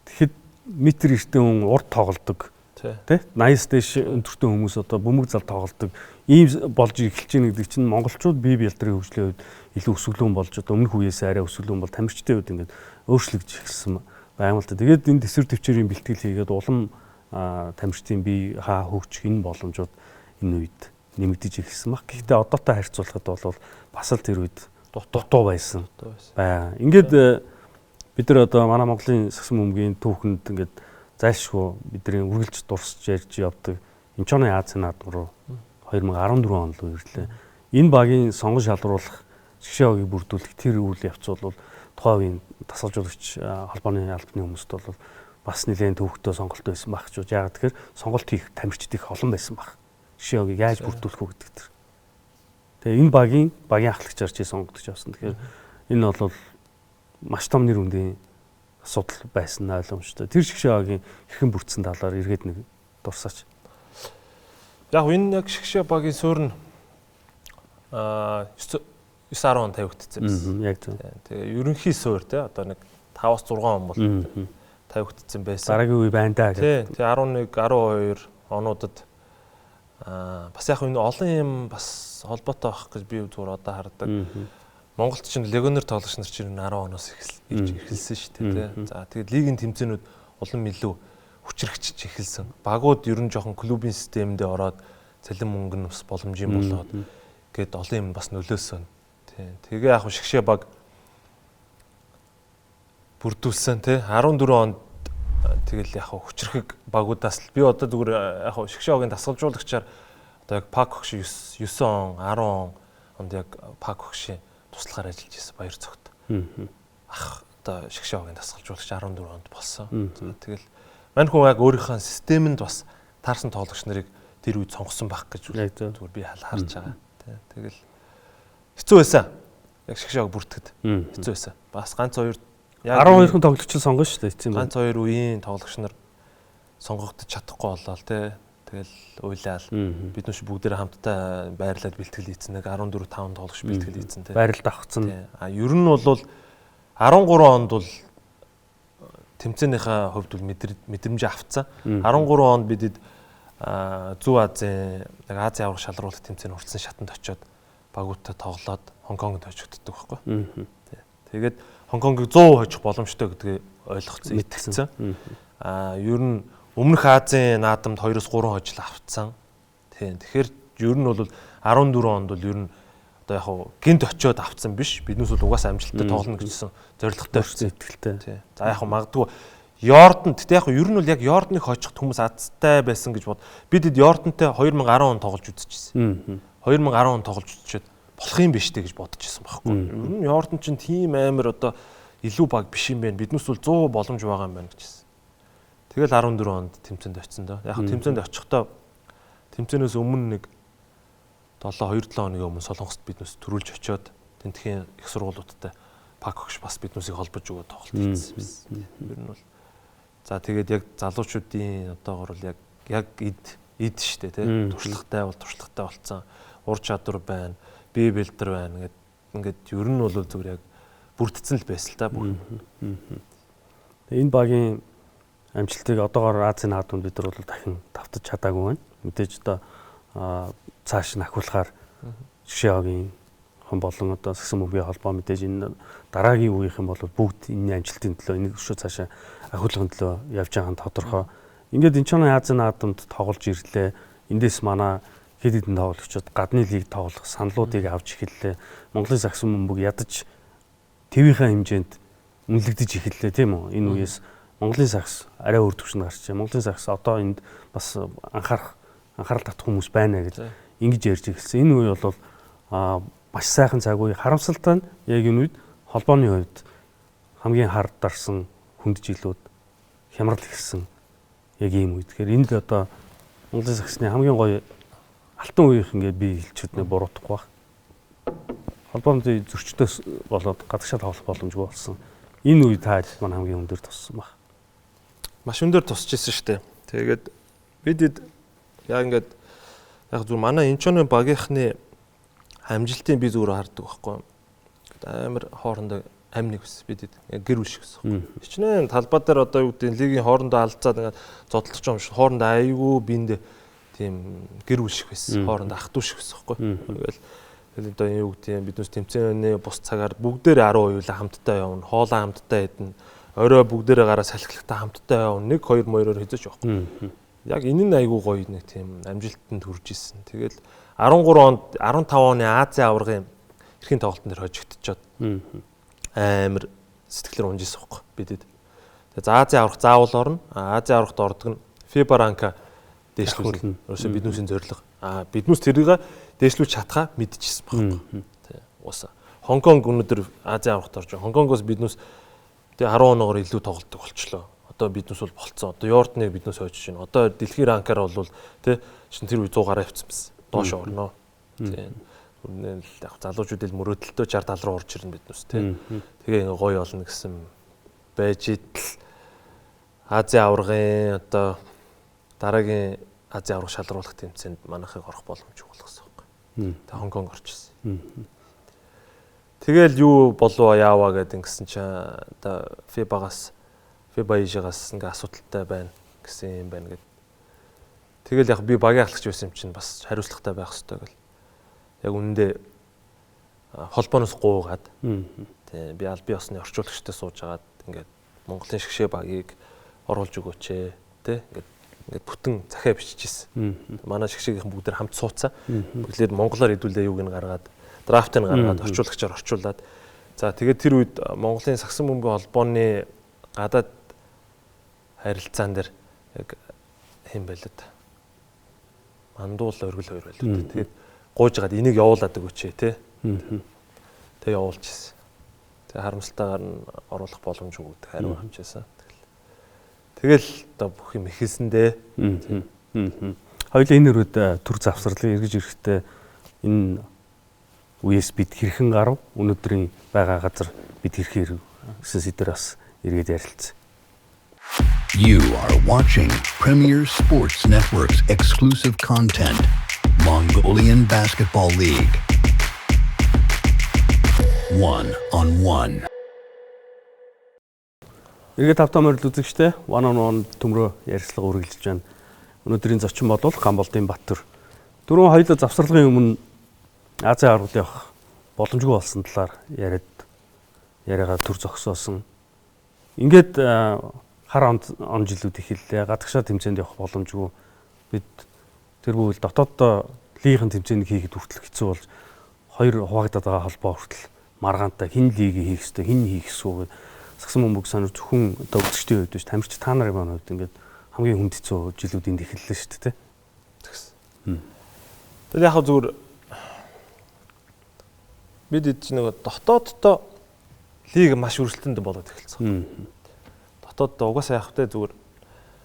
Тэгэхэд метр эртний хүн урд тоглодог. Тэ 80-с дээш өндөртэй хүмүүс одоо бөмбөг зал тоглодог. Ийм болж эхэлж байгаа гэдэг чинь монголчууд бие биедрийн хөгжлийн үед илүү өсөглөөн болж одоо өмнөх үеэс арай өсөглөөн бол тамирчтай үед ингээд өөрчлөгдөж эхэлсэн байна л та. Тэгээд энэ төсвөр төвчээрийн бэлтгэл хийгээд улам тамирчдын бие хаа хөгжих энэ боломжууд энэ үед нэмэгдэж эхэлсэн баг. Гэхдээ одоотой харьцуулахад бол бас л тэр үед дутуу байсан. Ингээд бид нар одоо манай Монголын сагсан бөмбөгийн түүхэнд ингээд зайлшгүй бидний үргэлж дурсж ярьж явдаг Инчоны Азийн наадам руу 2014 онд л ирлээ. Энэ багийн сонгон шалруулах шгшээгийг бүрдүүлэх тэр үйл явц бол тухайн үеийн дасгалжуулагч холбооны албаны хүмүүст бол бас нэлээд төвөгтэй сонголт байсан баг ч. Яагаад тэгэхээр сонголт хийх тамирчид их олон байсан баг. Шгшээгийг яаж бүрдүүлэх вэ гэдэг тэр. Тэгээ энэ багийн ахлагчаар чи сонгогдож авсан. Тэгэхээр энэ бол маш том нэр хүндийн асуудал байсан ойлгомжтой. Тэр шгшээгийн хэрхэн бүрдсэн талаар эргээд нэг дурсаач. Яг энэ яг шгшээ багийн суурь нь 9-10 он тавигдсан байсан. Яг зөв. Тэгээ ерөнхий суурь те одоо нэг 5-6 он бол тавигдсан байсан. Дараагийн үе байна даа гэх. Тэгээ 11, 12 онуудад бас яг энэ олон юм бас холбоотой байх гэж би зүгээр одоо хардаг. Монголд ч легионер тоглогч нар чинь 10 оноос эхэлсэн шүү дээ. За тэгээд лигийн тэмцээнүүд улам илүү хүчрэгчж эхэлсэн. Багууд ер нь жоохон клубын системдээ ороод цалин мөнгө нь бас боломжийн болоод гээд олон юм бас нөлөөсөн. Тэгээ яг шгшээ баг бүрдүүлсэн тий 14 онд тэгэл яг хүчрэх багуудаас л би одоо зүгээр яг шгшээ багийн дасгалжуулагчаар одоо яг Пак Хогш 9 он 10 онд яг Пак Хогшийн туслахаар ажиллаж байсан баяр цогт. Одоо шгшээ багийн дасгалжуулагч 14 онд болсон. Тэгэл мань хүн яг өөрийнхөө системэнд бас таарсан тоглогч нарыг тэр үед сонгосон байх гэж зүгээр би харж байгаа. Тэгэл хэцүү байсан. Яг шгшээ баг бүртгэд хэцүү байсан. Бас ганц хоёр 12 хүн тоглогч сонгоно шүү дээ эцсийн. Ганц хоёр үеийн тоглогч нар сонгогдож чадахгүй болоо те. Тэгэл уйлаал бид нүш бүгдээрээ хамтдаа байрлаад бэлтгэл хийцэн нэг 14 5 тоглогч бэлтгэл хийцэн те. Байралд авахцсан. Ер нь бол 13 онд бол тэмцээнийхээ хувьд бол мэдрэмж авцсан. 13 онд бидэд Зүүн Азийн яг Азийн аврах шалруулах тэмцээний уртсан шатанд очиод багуудтай тоглоод Хонконгод хожигддаг байхгүй. Тэгээд Хонконгийг 100% хожих боломжтой гэдгийг ойлгоцсон, итгэсэн. Ер нь өмнөх Азийн наадамд 2-3 хожил авцсан. Тэгэхээр ер нь бол 14 онд бол ер нь одоо яг гинт очиод авцсан биш. Биднээс бол угаасаа амжилттай тоглоно гэжсэн зорилготой итгэлтэй. За яг магадгүй Йорданд яг ер нь бол яг Йорданыг хожихд хүмүүс азтай байсан гэж бод. Бидэд Йордантай 2010 он тоглож үзчихсэн. 2010 он тоглож үзчихэд болох юм биш дээ гэж бодож ирсэн байхгүй. Ер нь Йордан чинь тийм амар одоо илүү баг биш юм байна. Биднээс бол 100 боломж байгаа юм байна гэжсэн. Тэгэл 14 онд тэмцээнд очсон доо. Яг тэмцээнд очихдоо тэмцээнээс өмнө нэг 2-7 хоногийн өмнө Солонгост биднээс төрүүлж очиод тентхийн их сургуулиудтай пак огш бас биднээсийг холбож өгөөд тоглолт хийсэн юм. Ер нь бол за тэгээд яг залуучуудын одоогор бол яг эд штэ тий. Туршлагатай болцсон. Ур чадвар байна, бие бэлдэр байна ингээд ер нь бол зүгээр яг бүрдсэн л байсан л та бүх. Энэ багийн амжилтыг одоогоор Азийн наадманд бид нар бол дахин давтаж чадаагүй байна. Мэдээж одоо цааш нь ахиулахаар Шишээгийн хон болон одоо Сагсан бөмбөгийн холбоо мэдээж энэ дараагийн үеийнх юм бол бүгд энэ амжилтын төлөө энэ өшөө цаашаа ахиулахын төлөө явж байгаа нь тодорхой. Ингээд энэ ч Азийн наадманд тоглож ирлээ. Эндээс манай хэд хэдэн тоглогчид гадны лиг тоглох саналуудыг авч эхэллээ. Монголын Сагсан бөмбөг ядаж твийнхаа хэмжээнд үнэлэгдэж эхэллээ тийм үү? Энэ үеэс Монголын Сагс арай өөр төвшөнд гарч байна. Монголын Сагс одоо энд бас анхаарал татах хүмүүс байна гэж ингэж ярьж эхэлсэн. Энэ үе бол маш сайхан цаг үе. Харамсалтай нь яг энэ үед холбооны хувьд хамгийн хардарсан хүнджилүүд хямрал ихсэн яг ийм үед. Тэгэхээр энд одоо Монголын Сагсны хамгийн гоё алтан үеийнх ингээд би хэлчихэд нэг буруутахгүй баг. Холбооны зөрчдөөс болоод гадагшаа тоглох боломжгүй болсон. Энэ үе таад маань хамгийн өндөр туссан баг. Маш өндөр тусч ирсэн шүү дээ. Тэгээд бид яг ингээд яг зүгээр манай Инчоны багийнхны амжилтыг би зүгээр хардаг байхгүй. Амар хоорондоо амныг ус бид гэр бүл шиг гэсэн. Хичнээн талбай дээр одоо юу гэдэг лигийн хоорондоо алцаад ингээд зодтолч юм шиг хоорондоо айгүй бинд тийм гэр бүл шиг байсан. Хоорондоо ах トゥ шиг байсан байхгүй. Тэгэл одоо юу гэдэг биднээс тэмцээний бус цагаар бүгдээр 10 уйлаа хамтдаа явна. Хоолоо хамтдаа идэнэ. Орой бүгдээрээ гараа салхилахтаа хамтдаа явна. 1 2 моёроор хийж байхгүй. Яг энэ нь айгүй гоё нэг тийм амжилтанд хүрж исэн. Тэгэл 13 онд 15 оны Азийн аваргын эрхийн тоглолтын дээр хожигдчиход амар сэтгэлээр унжижсэн байхгүй бидэд. Тэгээ Азийн аварга заавал орно. Азийн аваргад ордог нь FIBA ранка дээшлүүлнэ. Ерөөсөө биднүүсийн зорилго. Биднүүс тэрийг дээшлүүлж чадхаа мэдчихсэн байхгүй. Тий. Уусаа. Хонконг өнөөдөр Азийн аваргад орж байгаа. Хонконгоос биднүүс тэгээ 10 оноогоор илүү тоглолтог болчлоо. Одоо биднээс бол болцсон. Одоо Йорданыг биднээс хойж байна. Одоо дэлхийн ранкаар бол тий шин тэр үе 100 гараа авцсан байсан. Доош орно. Тий. Үнэн л яг залуучууд л мөрөөдөлтөө 60 70 руу орж ирнэ биднээс тий. Тэгээ ингээ гоё болно гэсэн байж идэл Азийн аваргын одоо дараагийн Азийн аварга шалруулах тэмцээнд манайхыг орох боломжгүй болгосон байхгүй. Тэгээ Хонконг орчихсон. Тэгэл юу болов яаваа гэдэг ингэсэн чинь одоо FIBA ижигаас ингээ асуудалтай байна гэсэн юм байна гэд. Тэгэл яг би багийн ахлагч байсан юм чинь бас хариуцлагатай байх хэрэгтэй гэл. Яг үнэндээ холбооноос гуугаад тий би аль бие осны орчуулагчтай суужгаад ингээд Монголын шгшээ багийг оруулж өгөөч тий ингээд бүтэн захиа биччихсэн. Манай шгшээгийнхэн бүгд хамт суудсан. Бүгдлээр монголоор хэдүүлээ юуг нь гаргаад драфтыг гаргаад орчуулагчаар орчуулад за тэгээд тэр үед Монголын Сагсан бөмбөгийн холбооны гадаад харилцаан дээр яг хэм байлаа. Мандуул өргөл хоёр байлаа. Тэгээд гуйж гаад энийг явуулаад өгөөч тий. Тэгээ явуулж ирсэн. Тэгээ харамсалтайгаар нь оруулах боломжгүй гэдэг хариу авчихсан. Тэгэл одоо бүх юм ихэлсэндээ. Хоёулаа энэ өрөөд төр завсралыг эргэж ирэхдээ энэ үеэс бид хэрхэн гарав? Өнөөдрийн байгаа газар бид хэрхэн гэсэн сэдвээр бас эргээд ярилцсан. You are watching Premier Sports Network's exclusive content, Mongolian Basketball League. 1-on-1. Эргээд тавтамаар л үзэгчтэй 1-on-1 төмрөө ярилцлага үргэлжилж байна. Өнөөдрийн зочин бол Гамболдын Баттүр. Дөрөв хоёулаа завсралгын өмнө Азийн аваргад явах боломжгүй болсон талаар яриагаа төр зогсоосон. Ингээд хар он жилүүд эхэллээ. Гадагшаа тэмцээнд явах боломжгүй. Бид тэр бүвэл дотооддоо лигийн тэмцээнийг хийхэд хүртэл хэцүү болж хоёр хуваагдаад байгаа холбоо хүртэл маргаантай хин лигийг хийх ёстой, хин хийх ёсгүй. Сагсан бөмбөг санаа зөвхөн одоо үзэгчдийн хувьд биш, тамирч та нарын маань хувьд ингээд хамгийн хүнд хэцүү жилүүд энд эхэллээ шүү дээ. Тэгэл яг зүгээр бид нэг дотооддоо лиг маш өрсөлдөнд болоод эхэлсэн. Дотооддоо угаасаа явах те зүгээр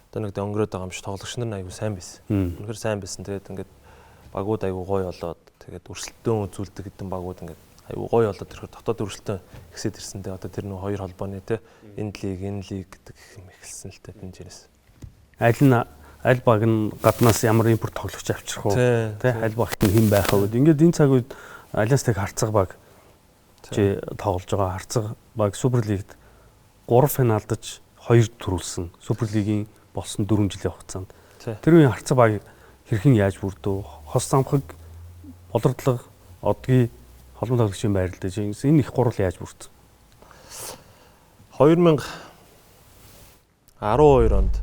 одоо нэг өнгөрөөд байгаа юм шиг тоглогч нар айгүй сайн байсан. Үнэхээр сайн байсан. Тэгээд ингээд багууд айгүй гоё болоод тэгээд өрсөлдөөн үзүүлдэг хэдэн багууд ингээд айгүй гоё болоод тэрхүү дотоод өрсөлдөөн ихсээд ирсэн. Тэгээд одоо тэр нэг хоёр холбооны те энэ лиг гэдэг юм эхэлсэн л те тэнцэнэс. Аль баг нь гаднаас ямар импорт тоглогч авчрах уу тий аль багт нь хэн байх вэ гэдэг. Ингээд энэ цаг үед Альянстай харцаг баг чи тоглож байгаа харцаг баг Суперлигт 3 финалдаж 2 төрүүлсэн. Суперлигийн болсон 4 жилийн хугацаанд. Тэр үеийн харцаг баг хэрхэн яаж бүрдв? Хос замхаг, болордлого, одгийн холбоо тоглогчийн байрлалд энэ их гурвал яаж бүрдв? 2012 онд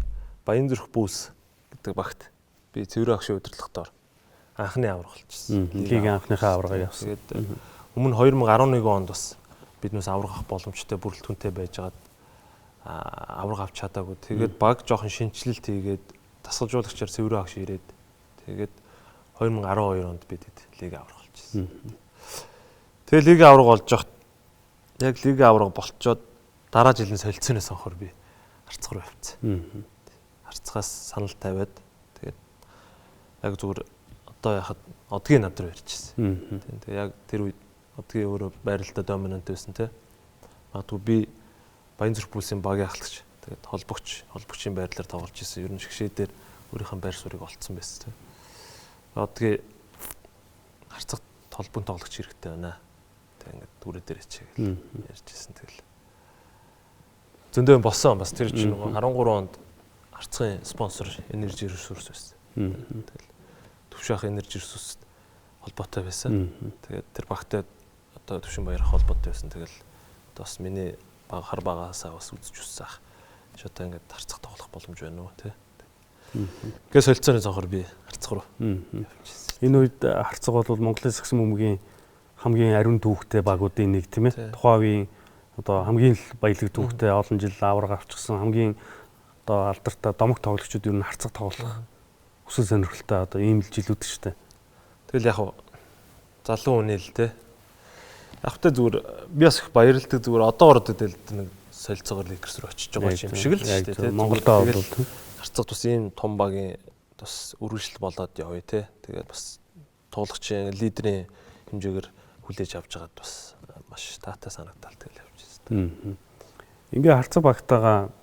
Баянзүрх Бүүс гэдэг багт би цэвэр агшийн удирдлагатаар анхны авраг болчихсон. Лигийн анхныхаа аврагаа явсан. Тэгээд өмнө 2011 онд бас биднээс авраг авах боломжтой бүрэлдэхүүнтэй байжгаад авраг авч чадаагүй. Тэгээд баг жоохон шинжилэлт хийгээд дасгалжуулагчаар цэвэр агш ирээд тэгээд 2012 онд бид лигийн авраг болчихсон. Тэгээд лигийн авраг болж хат яг лигийн авраг болчоод дараа жилийн солилцооноос анхаар би харцаг руу явцсан. Харцгаас санал тавиад тэгээд яг зүгээр одоо яхад одгийн над руу ирчихсэн. Тэгээд яг тэр үед одгийн өөрөө байралтаа доминант байсан те. Магадгүй би Баянзүрх Бүүсийн багийн ахлагч тэгээд холбогчийн байрлалаар тоглож ирсэн. Ер нь шгшээ дээр өөрийнхөө байр суурийг олцсон байсан те. Одгийн харцаг холбоон тоглогч хэрэгтэй байна. Тэгээд ингээд түрээ дээр ичээгээл ярьж ирсэн тэгэл. Зөндөө болсон бас тэр чинь 13 онд харцгийн спонсор Energy Resource байсан. Тэгэл Төвшөх Energy Resource холбоотой байсан. Тэгээд тэр багтай одоо Төвшин Баярах холбоотой байсан. Тэгэл бас миний хар багаасаа бас үзэж үзсэн ах. Одоо ингээд харцаг тоглох боломж байна уу тий. Гэс солилцооны цонхоор би харцаг руу явчихсан. Энэ үед харцаг бол Монголын сагсан бөмбөгийн хамгийн ариун түүхтэй багуудын нэг тийм ээ. Тухайн үеийн одоо хамгийн баялаг түүхтэй олон жил авраг авчихсан хамгийн одоо алдартай домог тоглогчид ер нь харцаг тоглох хүсэл сонирхолтой одоо ийм л жилүүд шүү дээ. Тэгэл яг залуу үнэ л те. Яг тэ зүгээр би бас их баярлалдаг зүгээр одоо ороод идэл нэг солилцоогоор лигерс рүү очиж байгаа юм шиг л шүү дээ те. Монголдоо бол харцаг тус ийм том багийн тус үргэлжлэл болоод явъя те. Тэгээд бас тоглогчийн лидерийн хэмжээгээр хүлээж авч байгаад бас маш таатай санагдал тэгэл явчихсан. Ингээ харцаг багтаага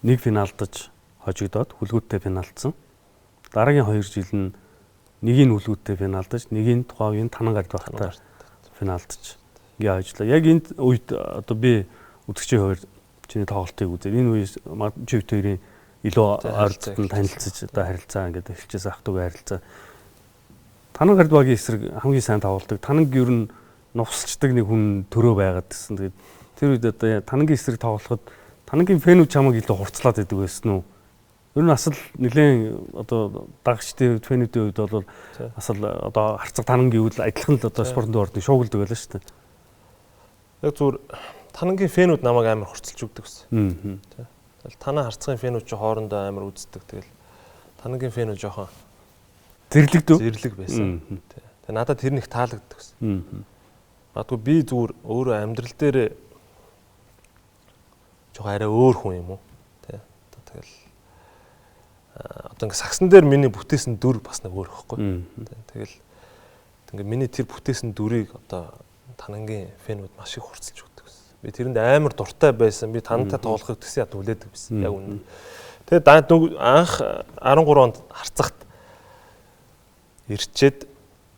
нэг финалдаж хожигдоод хүлгүүттэй финалдсан. Дараагийн 2 жил нь нэгийг хүлгүүттэй финалдаж, нэгийг тухайн танан гард багтаа финалдаж ингээ ажиллаа. Яг энэ үед одоо би үзэгчийн хувьд чиний тоглолтыг үзээд энэ үеэс живт хоёрын илүү ойролцоотон танилцж одоо харилцаа ингээд эхэлчихсэн ах トゥ харилцаа. Танан гард багийн эсрэг хамгийн сайн тоглолдог. Тананг ер нь нугсалчдаг нэг хүн төрөө байгаад гэсэн. Тэгээд тэр үед одоо танангийн эсрэг тоглоход танангийн фэнүү чамаг илүү хурцлаад байдаг байсан уу? Ер нь асал нэлээд одоо дагчдын фэнүүдийн үед бол асал одоо харцаг танангийн үед адилхан л одоо спортын ордын шуугилдаг байлаа шүү дээ. Яг зүгээр танангийн фэнүүд намайг амар хурцлж өгдөг гэсэн. Тэгэл танаа харцгийн фэнүүд чи хоорондоо амар үздэг. Тэгэл танангийн фэнүүд жоохон зэрлэг байсан. Тэгээ надад тэр нэг таалагддаг гэсэн. Магадгүй би зүгээр өөрөө амьдрал дээр жоохон арай өөр хүн юм уу? Тэгэл одоо ингээ сагсан дээр миний бүтээсэн дүр бас нэг өөр байхгүй. Тэгэл ингээ миний тэр бүтээсэн дүрийг одоо танангийн фэнүүд маш их хурцлж өгдөг гэсэн. Би тэрэнд амар дуртай байсан. Би танантай тоглохыг төсөө яд хүлээдэг байсан. Яг үнэ. Тэгээд анх 13 онд харцагт ирчээд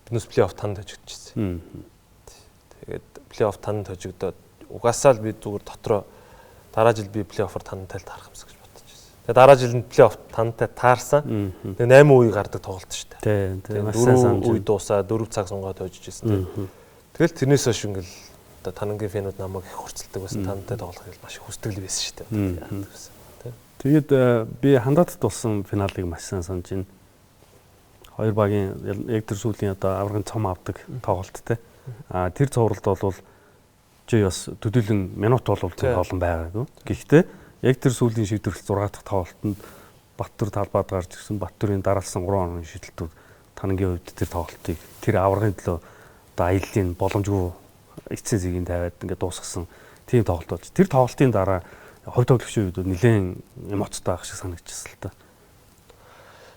биднес плей-офф танд хожигдчихсэн. Тэгээд плей-офф танд хожигдоод угаасаа л би зүгээр дотроо дараа жил би плей-оффор тантай л таарах юмсан гэж бодож байсан. Тэгээд дараа жил нь плей-офф тантай таарсан. Тэгээд 8 үе гардаг тоглолт шүү дээ. Тэгээд маш сайн санаж. 4 үе дуусаа 4 цаг сунгаад хожиж байсан. Тэгэл тэрнээс хойш ингээл одоо танангийн фэнүүд намайг их хурцлдаг байсан. Тантай тоглохыг маш их хүсдэг л байсан шүү дээ. Тэгээд би хандаатд болсон финалыг маш сайн санаж байна. Хоёр багийн яг тэр сүүлийн одоо аврагын цом авдаг тоглолт те. Тэр цувралд бол чи бас төдийлөн минут бол олон байгаагүй. Гэхдээ яг тэр сүүлийн шийдвэрлэл 6 дахь тоглолтод Баттүр талбайд гарч ирсэн Баттүрийн дараалсан 3 оны шийдэлтүүд танангийн хувьд тэр тоглолтыг тэр аврагын төлөө одоо аяллаа боломжгүй эцсийн зэгийн тавиад ингээд дуусгасан тийм тоглолт болж. Тэр тоглолтын дараа хувь тоглогчийн үед нэлээд эмоцтой байх шиг санагдчихсан л та.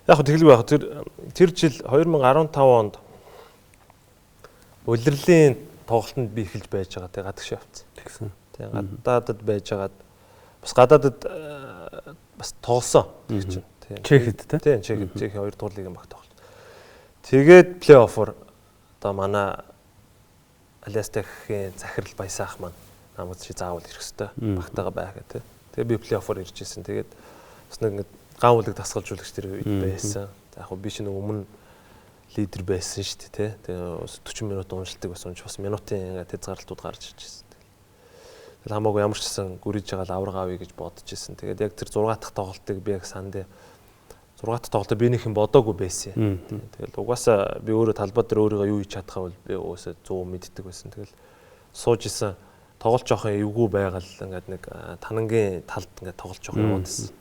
Яг тэгэлгүй яг тэр жил 2015 онд улирлын тоглолтод би эхэлж байж байгаа тий гадагш явцсан. Тэгсэн. Тий гадаадад байж байгаад бас гадаадад бас тоглосон гэж чинь. Чехэд тий. Тий Чехийн 2 дугаар лигийн баг тоглолт. Тэгээд плей-оффор одоо манай Алиастахийн захирал Баясаах маань намайг чи заавал ирэх хэвээр багтаага бай гэх тий. Тэгээд би плей-оффор ирж ирсэн. Тэгээд бас нэг ингээд ган үлэг дасгалжуулагч тэр үед байсан. За яг би чинь өмнө лидер байсан шүү дээ тий. Тэгээд 40 минут уншилдаг байсан. Бас минутын ингээд хязгаарлалтууд гарч ирж байсан. Тэгэл хамаагүй ямар ч гэсэн гүрийж байгаа л авраг авъя гэж бодож ирсэн. Тэгээд яг тэр 6 дахь тоглолтыг би яг санд 6 дахь тоглолтод би нэг юм бодоогүй байсан. Тэгэл угаасаа би өөрөө талбай дээр өөрийгөө юу хийж чадхаа бол би угаасаа 100 мэддэг байсан. Тэгэл сууж исэн тоглож явах эвгүй байгаад ингээд нэг танангийн талд ингээд тоглож явах юмдсэн.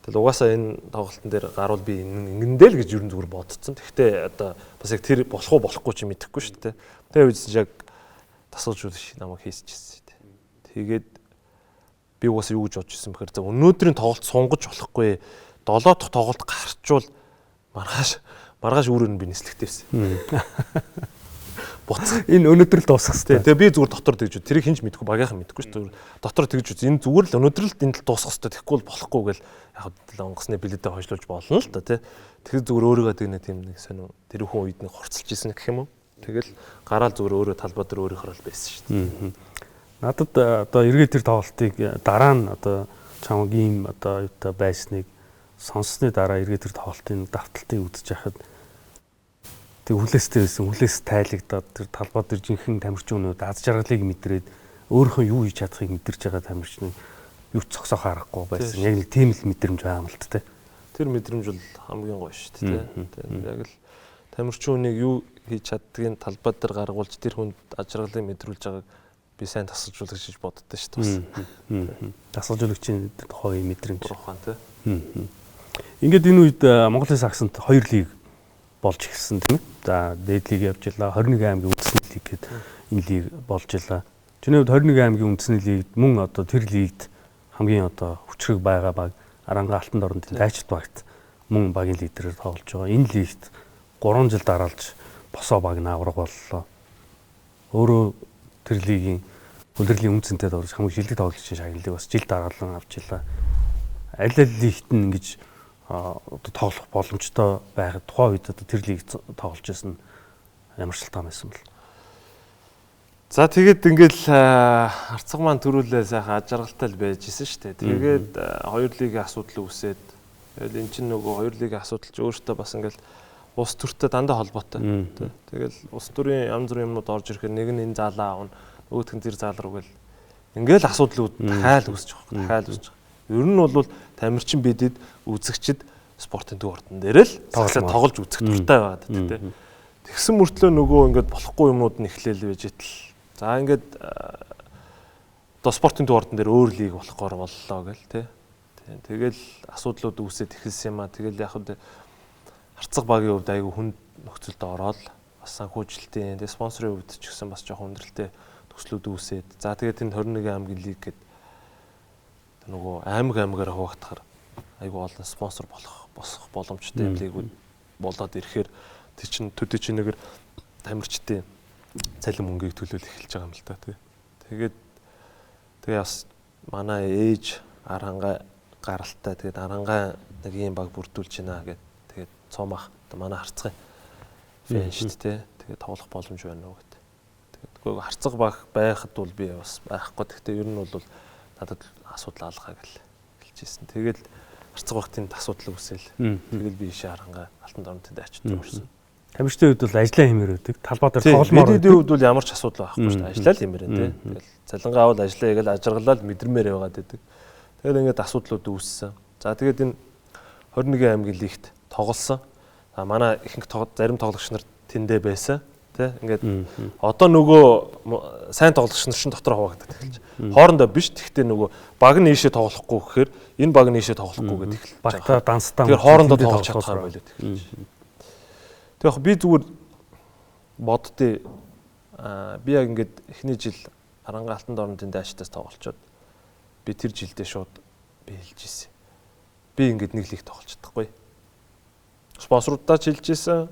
Тэгэл угаасаа энэ тоглолтын дээр гарвал би ингэндээ л гэж ерөн зүгээр бодцсон. Гэхдээ одоо бас яг тэр болох уу болохгүй ч мэдэхгүй шүү дээ. Тэгээ үз яг тасгалж үлш намайг хийсчихсэн. Тэгээд би угаасаа юу гэж бодож ирсэн бэхээр за өнөөдрийн тоглолт сунгаж болохгүй 7 дахь тоглолт гарчвал маргааш өөрөөр нь би нислэгтэйсэн. Буцах энэ өнөөдөр л дуусах хэрэгтэй. Тэгээ би зүгээр дотор тэгж тэрийг хинж мэдэхгүй багийнхан мэдэхгүй шүү дээ. Дотор тэгж үз энэ зүгээр л өнөөдөр л энэ л дуусах хэрэгтэй. Тэгэхгүй бол болохгүй гэл яг онгоцны билетээ хойшлуулж болно л та тий. Тэгэхээр зүгээр өөрийгөө тэгнэ тийм нэг сонир тэр хүн үед нэг хорцолж исэн гэх юм уу. Тэгэл гараал зүгээр өөрөө талбай дээр өөрийнхөө л байсан шүү дээ. Надад одоо эргээд тэр тоглолтыг дараа нь одоо чамаг ийм одоо юутай байсныг сонссны дараа эргээд тэр тоглолтын давталтыг үзэж яхад тэг хүлээстэй байсан хүлээс тайлагдаад тэр талбай дээр жинхэнэ тамирчнууд аз жаргалыг мэдрээд өөрийнхөө юу хийж чадахыг мэдэрч байгаа тамирчны юу цогсоох аргагүй байсан. Яг л тийм л мэдрэмж байгаа юм л тэ. Тэр мэдрэмж бол хамгийн гоё шүү дээ. Яг л тамирчныг юу хийж чаддгийг талбай дээр гаргуулж тэр хүнд аз жаргалыг мэдрүүлж байгааг би сайн тасалжуулагч гэж боддоо шүү дээ. Тасалжуулагчийн тухай мэдрэмж ухаан тий. Ингээд энэ үед Монголын сагсанд 2 лиг болж ирсэн тийм ээ. За дээд лиг явж илаа 21 аймгийн үндэсний лиг гэдэг энэ лиг болж илаа. Чиний хувьд 21 аймгийн үндэсний лигт мөн одоо тэр лигт хамгийн одоо хүчрэг байгаа баг Аранга Алтан дорнодын дайчилт багт мөн багийн лидерээр тоглож байгаа. Энэ лигт 3 жил дараалж босоо баг наавраг боллоо. Өөрөө тэр лигийн хүндрлийн үнцэнтэй дорж хамгийн шилдэг тоглогчийн шагналыг бас жил дараалан авч илаа. Аль лигт нь ингэж тоглох боломжтой байхад тухайн үед одоо тэр лиг тоглож байсан ямар шалтгаан байсан бэл. За тэгээд ингээл арцаг маань төрүүлээ сайхан аж аргалтай л байж исэн шүү дээ. Тэгээд 2 лигийн асуудал үүсээд тэгэл эн чинь нөгөө 2 лигийн асуудал ч өөртөө бас ингээл ус төртэй дандаа холбоотой. Тэгэл ус төрийн янз бүрийн юмнууд орж ирэхээр нэг нь энэ заалаа аавна нөгөөх нь тэр заал руу гэл ингээл асуудлууд хайл үүсэж байгаа. Хайл үүсэж байгаа. Ер нь бол тамирчин бидэд үзэгчд спортын төв ордон дээр л тоглож үзэх дуртай байгаад тий. Тэгсэн мөртлөө нөгөө ингээд болохгүй юмнууд нь эхлээл байж итэл. За ингээд одоо спортын төв ордон дээр өөр лиг болохгоор боллоо гэл тий. Тэгэл асуудлууд үүсээд эхэлсэн юм аа. Тэгэл яг хөө Арцаг багийн хувьд айгүй хүнд нөхцөлд ороод бас санхүүжилтийн тий спонсорын хувьд ч гэсэн бас жоохон хүндрэлтэй төслүүд үүсээд. За тэгээд энэ 21 аймгийн лиг гэдэг нөгөө аймгаар хуваагдахаар айгүй олон спонсор босох боломжтой юм лигүүд болоод ирэхээр тий чин төдий чинээгээр тамирчдын цалин мөнгийг төлөөлөх эхэлж байгаа юм л та тий. Тэгээ бас манай ээж Аранга гаралтай тэгээд Аранга нэг юм баг бүрдүүлж байна гэд тэгээд цомах манай харцгын фэн шүү дээ. Тэгээд тоглох боломж байна уу гэдэг. Тэгээд харцаг баг байхад бол би бас байхгүй. Гэхдээ ер нь бол надад асуудал алгаа гэл хэлжсэн. Тэгээд харцаг багтын асуудал үүсэл. Тэгээд би ишээ Аранга Алтан дорнодын дайчид орсон. Тамирчдын хувьд бол ажлаа хэмээр өгдөг. Талбай дээр тогломоор. Бидний хувьд бол ямар ч асуудал байхгүй шүү дээ. Ажлаа л хэмээр энэ тий. Тэгэл цалингаа авал ажлаа хийгээл ажиргалаа л мэдрэмээр яваад байдаг. Тэгээд ингээд асуудлууд үүссэн. За тэгээд энэ 21 аймгийн лигт тоглосон. А манай ихэнх зарим тоглогч нар тэндээ байсан. Тэ ингээд одоо нөгөө сайн тоглогч нар шин дотор хуваагдаад эхэлж. Хоорондоо биш. Тэгтээ нөгөө баг нь ийшээ тоглохгүй гэхээр энэ баг нь ийшээ тоглохгүй гэдэг эхэлж. Багтаа данстай. Тэгэхээр хоорондоо тоглож чадхаар болоод эхэлж. Тэгэхээр би зүгээр боддөө би яг ингээд эхний жил Аранга алтан дорнодын дайчтаас тоглолцоод би тэр жилдээ шууд би хэлж ирсэн. Би ингээд нэг лиг тоглож чадахгүй. Спонсорудаа ч хэлж ирсэн,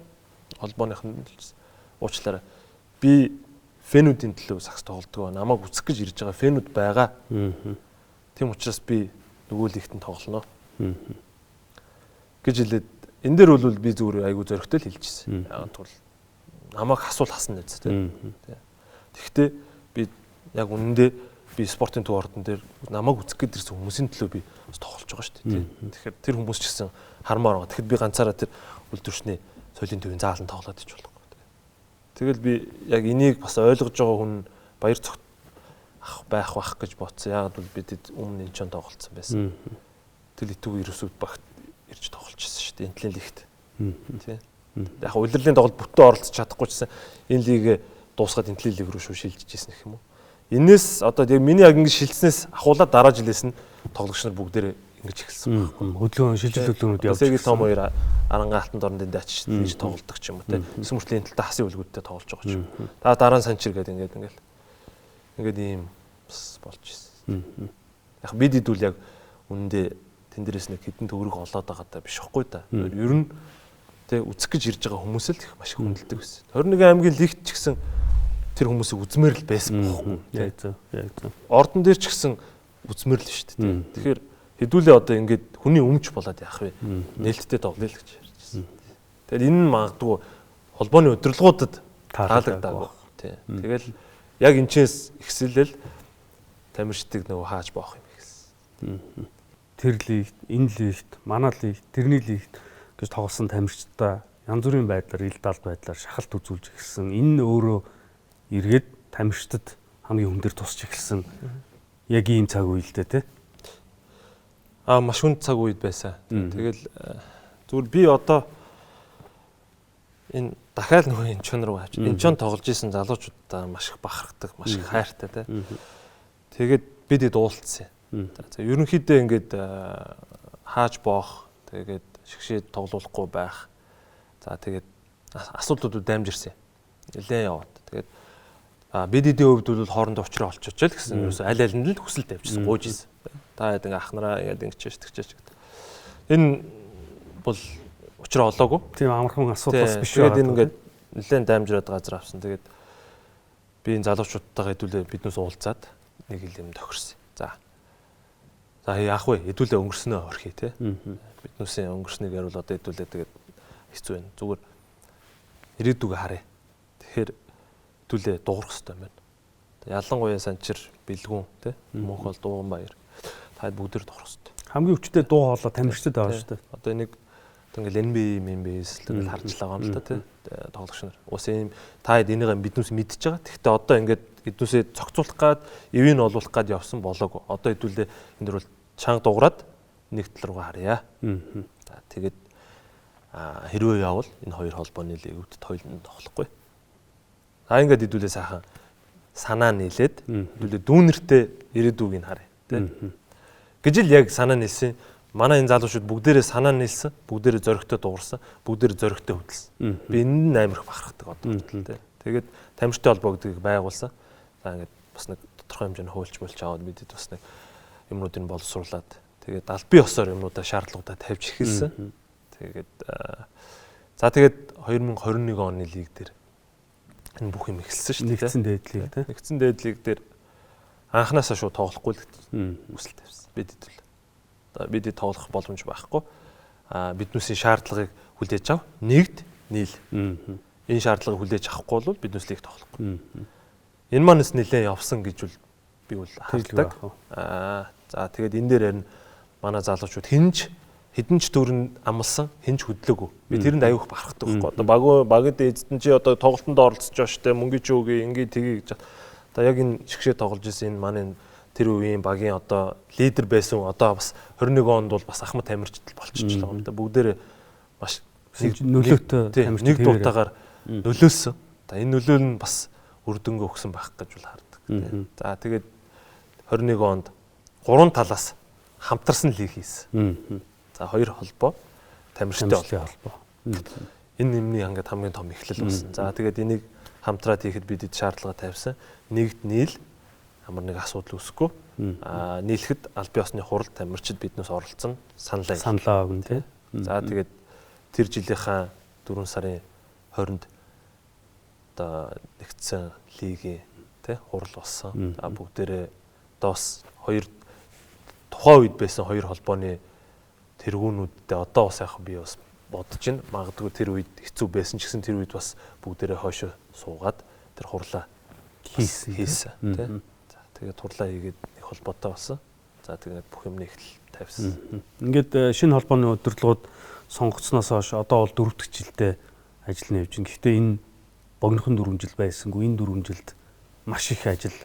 холбооных нь хэлж ирсэн. Уучлаарай. Би фэнүүдийн төлөө сакс тоглодог. Намайг үсэх гэж ирж байгаа фэнүүд байгаа. Тийм учраас би нөгөө лигт нь тоглоно. гэж хэлээд энэ дээр бол би зүгээр айгу зөрөгтэй л хэлжсэн. Яг тэгвэл намайг асуулахсан нэз тийм. Тэгэхдээ би яг үнэндээ би спортын төв ордон дээр намайг үзэх гээд ирсэн хүмүүсийн төлөө би тоглож байгаа шүү дээ. Тэгэхээр тэр хүмүүс ч гэсэн хармаар байгаа. Тэгэхэд би ганцаараа тэр үйлдвэрчний соёлын төвийн заалан тоглоод ич болохгүй. Тэгэл би яг энийг бас ойлгож байгаа хүн баяр цогт байх гэж бодсон. Яг бол бид өмнө энэ ч тоглолцсон байсан. Тэл итүү ерөөсөө багт ирж тоглож ирсэн шүү дээ. Энтлийн лигт. Тий. Яг удирдлын тоглолт бүтэн оролцож чадахгүй ч гэсэн энэ лигээ дуусгаад энтлийн лиг рүү шүү шилжиж ирсэн гэх юм уу. Энээс одоо яг миний яг ингэ шилжснээс ахуулаад дараа жилээс нь тоглогч нар бүгдээрээ ингэж эхэлсэн байна. Хөдөлгөөн шилжилт хөдөлгөөнүүд явж байгаа. Том хоёр Аранга алтан дорнодын дайч гэж тоглолдог ч юм уу те. Сүмөртлийн талтай хасын үлгүүдтэй тоглож байгаа ч юм. Та дараа нь санчир гэдэг ингээд ийм болж ирсэн. Яг бид хэдүүл яг үнэндээ тэн дээрээс нэг хэдэн төгрөг олоод байгаа даа биш хэвгүй да. Ер нь те үзэх гэж ирж байгаа хүмүүс л их маш их хүндэлдэг байсан. 21 аймгийн лигт ч гэсэн тэр хүмүүсийг үзмээр л байсан байхгүй. Яг зөв. Ордон дээр ч гэсэн үзмээр л шүү дээ. Тэгэхээр хэдүүлээ одоо ингээд хүний өмч болоод яах вэ? Нээлттэй тоглоё л гэж ярьжсэн. Тэгэхээр энэ нь магадгүй холбооны удирдлагуудад таалагдаагүй. Тэгэл яг энэчээс ихсэлэл тамирчдыг нөгөө хааж боох юм ихсэн. Тэр лигт, энэ лигт, манай лигт, тэрний лигт гэж тоглосон тамирчдаа янз бүрийн байдлаар ил далд байдлаар шахалт үзүүлж эхэлсэн. Энэ өөрөө эргээд тамирчдад хамгийн өндөр тусч эхэлсэн. Яг ийм цаг үе л дээ, тий. Маш хүнд цаг үед байсан. Тэгэл зүгээр би одоо энэ дахиад нөгөө энэ чон руу авч энэ чон тоглож исэн залуучуудаа маш их бахархдаг, маш их хайртай тий. Тэгээд бидэд уулзсан. За ерөнхийдөө ингээд хааж боох, тэгээд шигшээд тоглоулахгүй байх. За тэгээд асуудлуудад дамжирсан. Нилээн яваад. Тэгээд бид эдийн хувьд бол хоорондоо уулзраа олчооч л гэсэн. Ерөөсөө аль алинд л хүсэл тавьчихсан, гуйж ирсэн. Та яд ингээ ахнараа яд ингэчээш тэгчээш гэдэг. Энэ бол уулзраа олоогүй. Тийм амархан асуудал бас биш байгаа. Тэгээд ингээд нилээн дамжираад газар авсан. Тэгээд би энэ залуучуудтайгаа хэдүүлээ биднээс уулзаад нэг л юм тохирсон. За яах вэ? Хэдүүлээ өнгөрснөө орхий те. Биднээсээ өнгөрснийг ярил одоо хэдүүлээ тэгээд хэцүү байна. Зүгээр ирээдүгөө харъя. Тэгэхээр хэдүүлээ дуурах хэрэгтэй байна. Ялангуяа санчир бэлгүүн те. Монхол дууган баяр. Та бүгдээр дуурах хэрэгтэй. Хамгийн өчтөе дуу хоолой тамирчдад байгаа шүү дээ. Одоо нэг ингээл NBA-с л харж байгаа юм л да те. Тоглогч нар. Ус ийм та энийг биднээс мэдчихэж байгаа. Гэхдээ одоо ингээд эднүсээ цогцуулах гад эвийг нь олуулах гад явсан болоогүй. Одоо хэдүүлээ энэ дөр бол чанга дуурайд нэг тал руугаа харъя. За тэгээд хэрвээ явал энэ хоёр холбооны лигүүд тойлонд тоглохгүй. За ингээд хэдүүлээ сайхан санаа нийлээд хэдүүлээ дүүнэртэй ирээдүгийг харъя. Тэ. Гэж л яг санаа нийлсэн. Манай энэ залуучууд бүгдээрээ санаа нийлсэн, бүгдээрээ зөрөгтэй дуурсан, бүгдээрээ зөрөгтэй хөдөлсөн. Би энэ нь амар их бахархдаг одоо тэ. Тэгээд тамирчтай холбоо гэдгийг байгуулсан. За ингээд бас нэг тодорхой хэмжээний хуульч болж аваад бидэд бас нэг юмнуудыг боловсруулад тэгээд албан ёсоор юмнуудаа шаардлагуудаа тавьж эхэлсэн. Тэгээд за тэгээд 2021 оны лиг дээр энэ бүх юм эхэлсэн шүү дээ. Нэгдсэн дээд лиг тийм. Нэгдсэн дээд лиг дээр анханасаа шууд тоглохгүй л хүсэл тавьсан. Бидэд л. Бидэд тоглох боломж байхгүй. Биднүүсийн шаардлагыг хүлээж ав. Нэгд нийл. Энэ шаардлагыг хүлээж авахгүй бол биднээс лиг тоглохгүй. Энэ манас нэлээ явсан гэж би бол хардаг. За тэгээд энэ дээр харин манай залуучууд хэдэн ч төрөнд амлсан, хинч хөдлөөгүй. Би тэрэнд аюух бахархдаг байхгүй. Одоо багид эзэдэн чи одоо тоглолтонд оролцож байгаа штэ, мөнгө чи өгье, ингээ тгий гэж. Одоо яг энэ шигшээ тоглож исэн энэ манай тэр үеийн багийн одоо лидер байсан. Одоо бас 21 онд бол бас ахмад тамирчдал болчихлоо юм да. Бүгдээрээ маш нөлөөтэй тамирчид нэг дуутаагаар нөлөөсөн. Энэ нөлөөл нь бас үр дүнгээ өгсөн байх гэж бол хардаг. За тэгээд 21 онд 3 талаас хамтарсан лиг хийсэн. За 2 холбоо, тамирчтай холбоо. Энэ нэмний ингээд хамгийн том эхлэл болсон. За тэгээд энийг хамтраад хийхэд бидэд шаардлага тавьсан. Нэгд нийл ямар нэг асуудал үүсэхгүй. Нийлэхэд аль бие усны хурал тамирчид биднээс оролцсон саналаа өгнө тий. За тэгээд тэр жилийнхаа 4 сарын 20-нд одоо нэгдсэн лигийн тий хурал болсон. За бүгдээрээ доос тухайн үед байсан хоёр холбооны тэргүүнүүдтэй одоо бас яг би бас бодож байна. Магадгүй тэр үед хэцүү байсан ч гэсэн тэр үед бас бүгдээрээ хойшоо суугаад тэр хурлаа хийсэн тий. За тэгээд хурлаа хийгээд нэг холбоотой болсон. За тэгээд бүх юм нэгтэл тавьсан. Ингээд шинэ холбооны удирдлагууд сонгогдсноос хойш одоо бол 4 дахь жилдээ ажил нь явж байна. Гэхдээ энэ богинохон 4 жил байсангүй энэ 4 жилд маш их ажил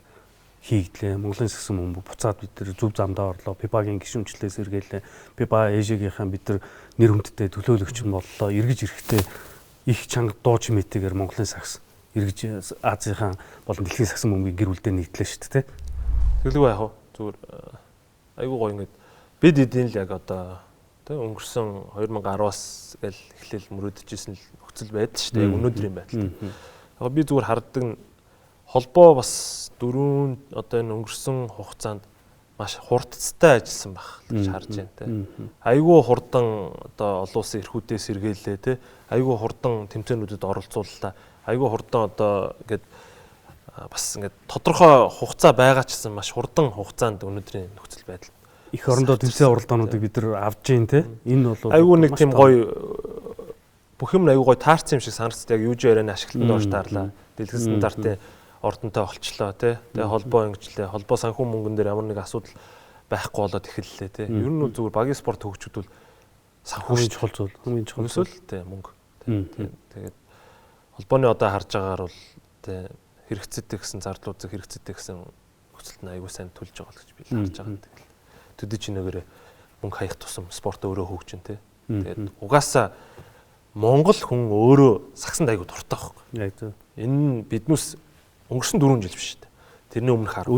хийгдлээ. Монголын сагсан бөмбөг буцаад бид нар зөв замдаа орлоо. ФИБА-гийн гишүүнчлээс эргэлээ. ФИБА ээжигийнхэн бид нар нэр хүндтэй төлөөлөгч нь боллоо. Эргэж ирэхдээ их чанга дуу чимээтэйгээр Монголын сагс эргэж Азийнхаа болон дэлхийн сагсан бөмбөгийн гэр бүлдээ нийтлээ шүү дээ. Тэгэлгүй яах вэ? Зүгээр айгүй гоё ингээд бид эдийн л яг одоо тэг өнгөрсөн 2010-аас гэл эхлээл мөрөдөжсэн л нөхцөл байдаг шүү дээ. Өнөөдрийн байдал. Яг би зүгээр харддаг нь холбоо бас одоо энэ өнгөрсөн хугацаанд маш хурдцтай ажилласан байх гэж харж байна те. Айгүй хурдан одоо олон улсын эрхүүдээс сэргээлээ те. Айгүй хурдан тэмцээнүүдэд оролцууллаа. Айгүй хурдан одоо ингээд бас ингээд тодорхой хугацаа байгаа ч гэсэн маш хурдан хугацаанд өнөөдрийн нөхцөл байдал их орондоо тэмцээн уралдаануудыг бид нар авж гин те. Энэ бол айгүй нэг тийм гоё бүх юм айгүй гоё таарсан юм шиг санагдсан. Яг UJ арена ашиглалтанд орж таарлаа. Дэлхийн стандартын ордонтой олчлоо тий. Тэгээ холбоо ингэжлээ. Холбоо санхүү мөнгөн дээр ямар нэг асуудал байхгүй болоод эхэллээ тий. Ер нь зүгээр багийн спорт хөгжүүлвэл санхүүгийн чухал зүйл, хамгийн чухал зүйл тий мөнгө. Тэгээд холбооны одоо харж байгаагаар бол тий хэрэгцээтэй гэсэн зардлуудыг хэрэгцээтэй гэсэн нөхцөлд нь аягүй сайн төлж байгаа л гэж би харж байгаа. Тэгэл төдий чинээгээр мөнгө хаях тусам спорт өөрөө хөгжин тий. Тэгээд угаасаа Монгол хүн өөрөө сагсанд аягүй дуртай байхгүй. Яг зөв. Энэ биднээс өнгөрсөн 4 жил биш үү. Тэрний өмнөх харав.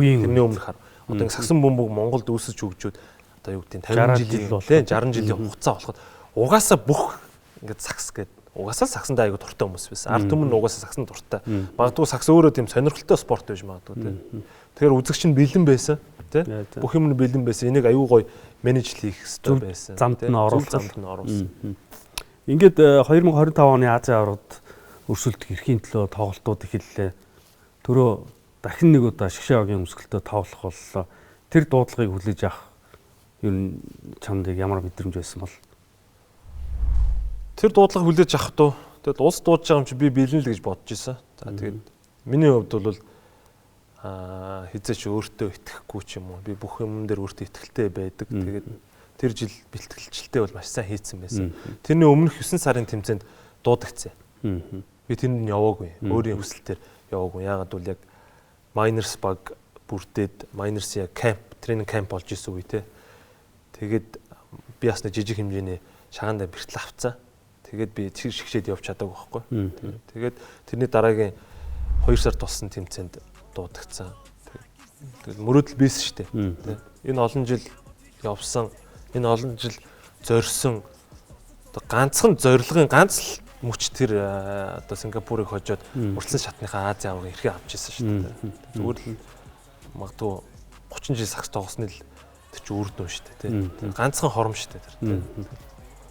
Одоо ингэ сагсан бөмбөг Монголд үүсэж хөгжөөд одоо юу гэдэг 50 жилийн 60 жилийн хугацаа болоход угаасаа бүх ингэ сагс гэдэг угаасаа сагсанд аягүй дуртай хүмүүс байсан. Ард түмэн угаасаа сагсанд дуртай. Магадгүй сагс өөрөө тийм сонирхолтой спорт байж магадгүй тий. Тэгэхээр үзэгч нь бэлэн байсан тий. Бүх юм нь бэлэн байсан. Энийг аягүй гоё менежл хийх хэрэгтэй байсан. Замд нь оруулсан. Ингээд 2025 оны Азийн аваргад өрсөлдөх эрхийн төлөө тоглолтууд эхэллээ. Төрөө дахин нэг удаа Шгшээгийн өмсгөлтөд тоглох боллоо. Тэр дуудлагыг хүлээж авах ер нь чамд ямар мэдрэмж байсан бол? Тэр дуудлага хүлээж авах туу. Тэгэд улс дуудаж байгаа юм чи би бэлэн л гэж бодож исэн. За тэгээд миний хувьд бол хизээч өөртөө итгэхгүй ч юм уу. Би бүх юм дээр өөртөө итгэлтэй байдаг. Тэгээд тэр жил бэлтгэлчлэлтэй бол маш сайн хийцэн байсан. Тэрний өмнөх 9 сарын тэмцээнд дуудагдсан. Би тэнд яваагүй. Өөрийн хүсэлтээр яваагүй. Яагаад бол яг Miners баг бүрдээд Miners-ийн тренинг камп болж исэн үе те. Тэгээд би бас нэг жижиг хэмжээний шагаандаа бэртэл авцсан. Тэгээд би шигшээд явж чадаагүй байхгүй. Тэгээд тэрний дараагийн 2 сар туссан тэмцээнд дуудагдсан. Тэгээд мөрөөдөл бийсэн шүү дээ. Энэ олон жил явсан, энэ олон жил зорьсон ганцхан зорилгын ганц л мөч тэр одоо Сингапурыг хожоод уралсан шатныхаа Азийн аваргыг эрхээ авч ирсэн шүү дээ. Зүгээр л магадгүй 30 жил сагс тоглосны л тэр чинь үр дүн шүү дээ. Ганцхан хором шүү дээ тэр.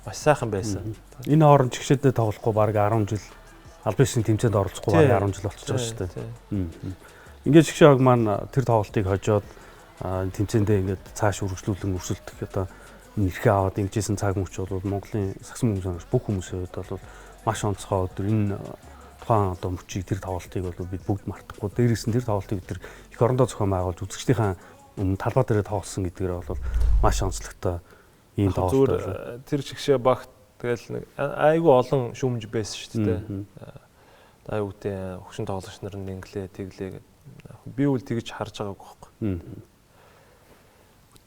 Маш сайхан байсан. Энэ хооронд чигшээдээ тоглохгүй баг 10 жил албан ёсны тэмцээнд оролцохгүй баг 10 жил болчихж байгаа шүү дээ. Ингээд Шгшээг маань тэр тоглолтыг хожоод тэмцээндээ ингээд цааш үргэлжлүүлэн өрсөлдөх одоо нэрхээ аваад ингэжсэн цаг мөч бол Монголын сагсан бөмбөг бүх хүмүүсийн хувьд бол маш онцгой өдөр энэ тухайн одоо мөчийг тэр тоглолтыг бол бид бүгд мартахгүй. Дээрээс нь тэр тоглолтыг бид их орондоо зохион байгуулж үзэгчдийн талбай дээр тоглосон гэдгээр бол маш онцлогтой ийм тоглолт байна. Тэр Шгшээ багт тэгэл нэг айгүй олон шүүмж байсан шүү дээ. Аюу гэдэг хөгшин тоглогч нар нь инглээ тэглээ. Би үл тэгж харж байгаагүй байхгүй.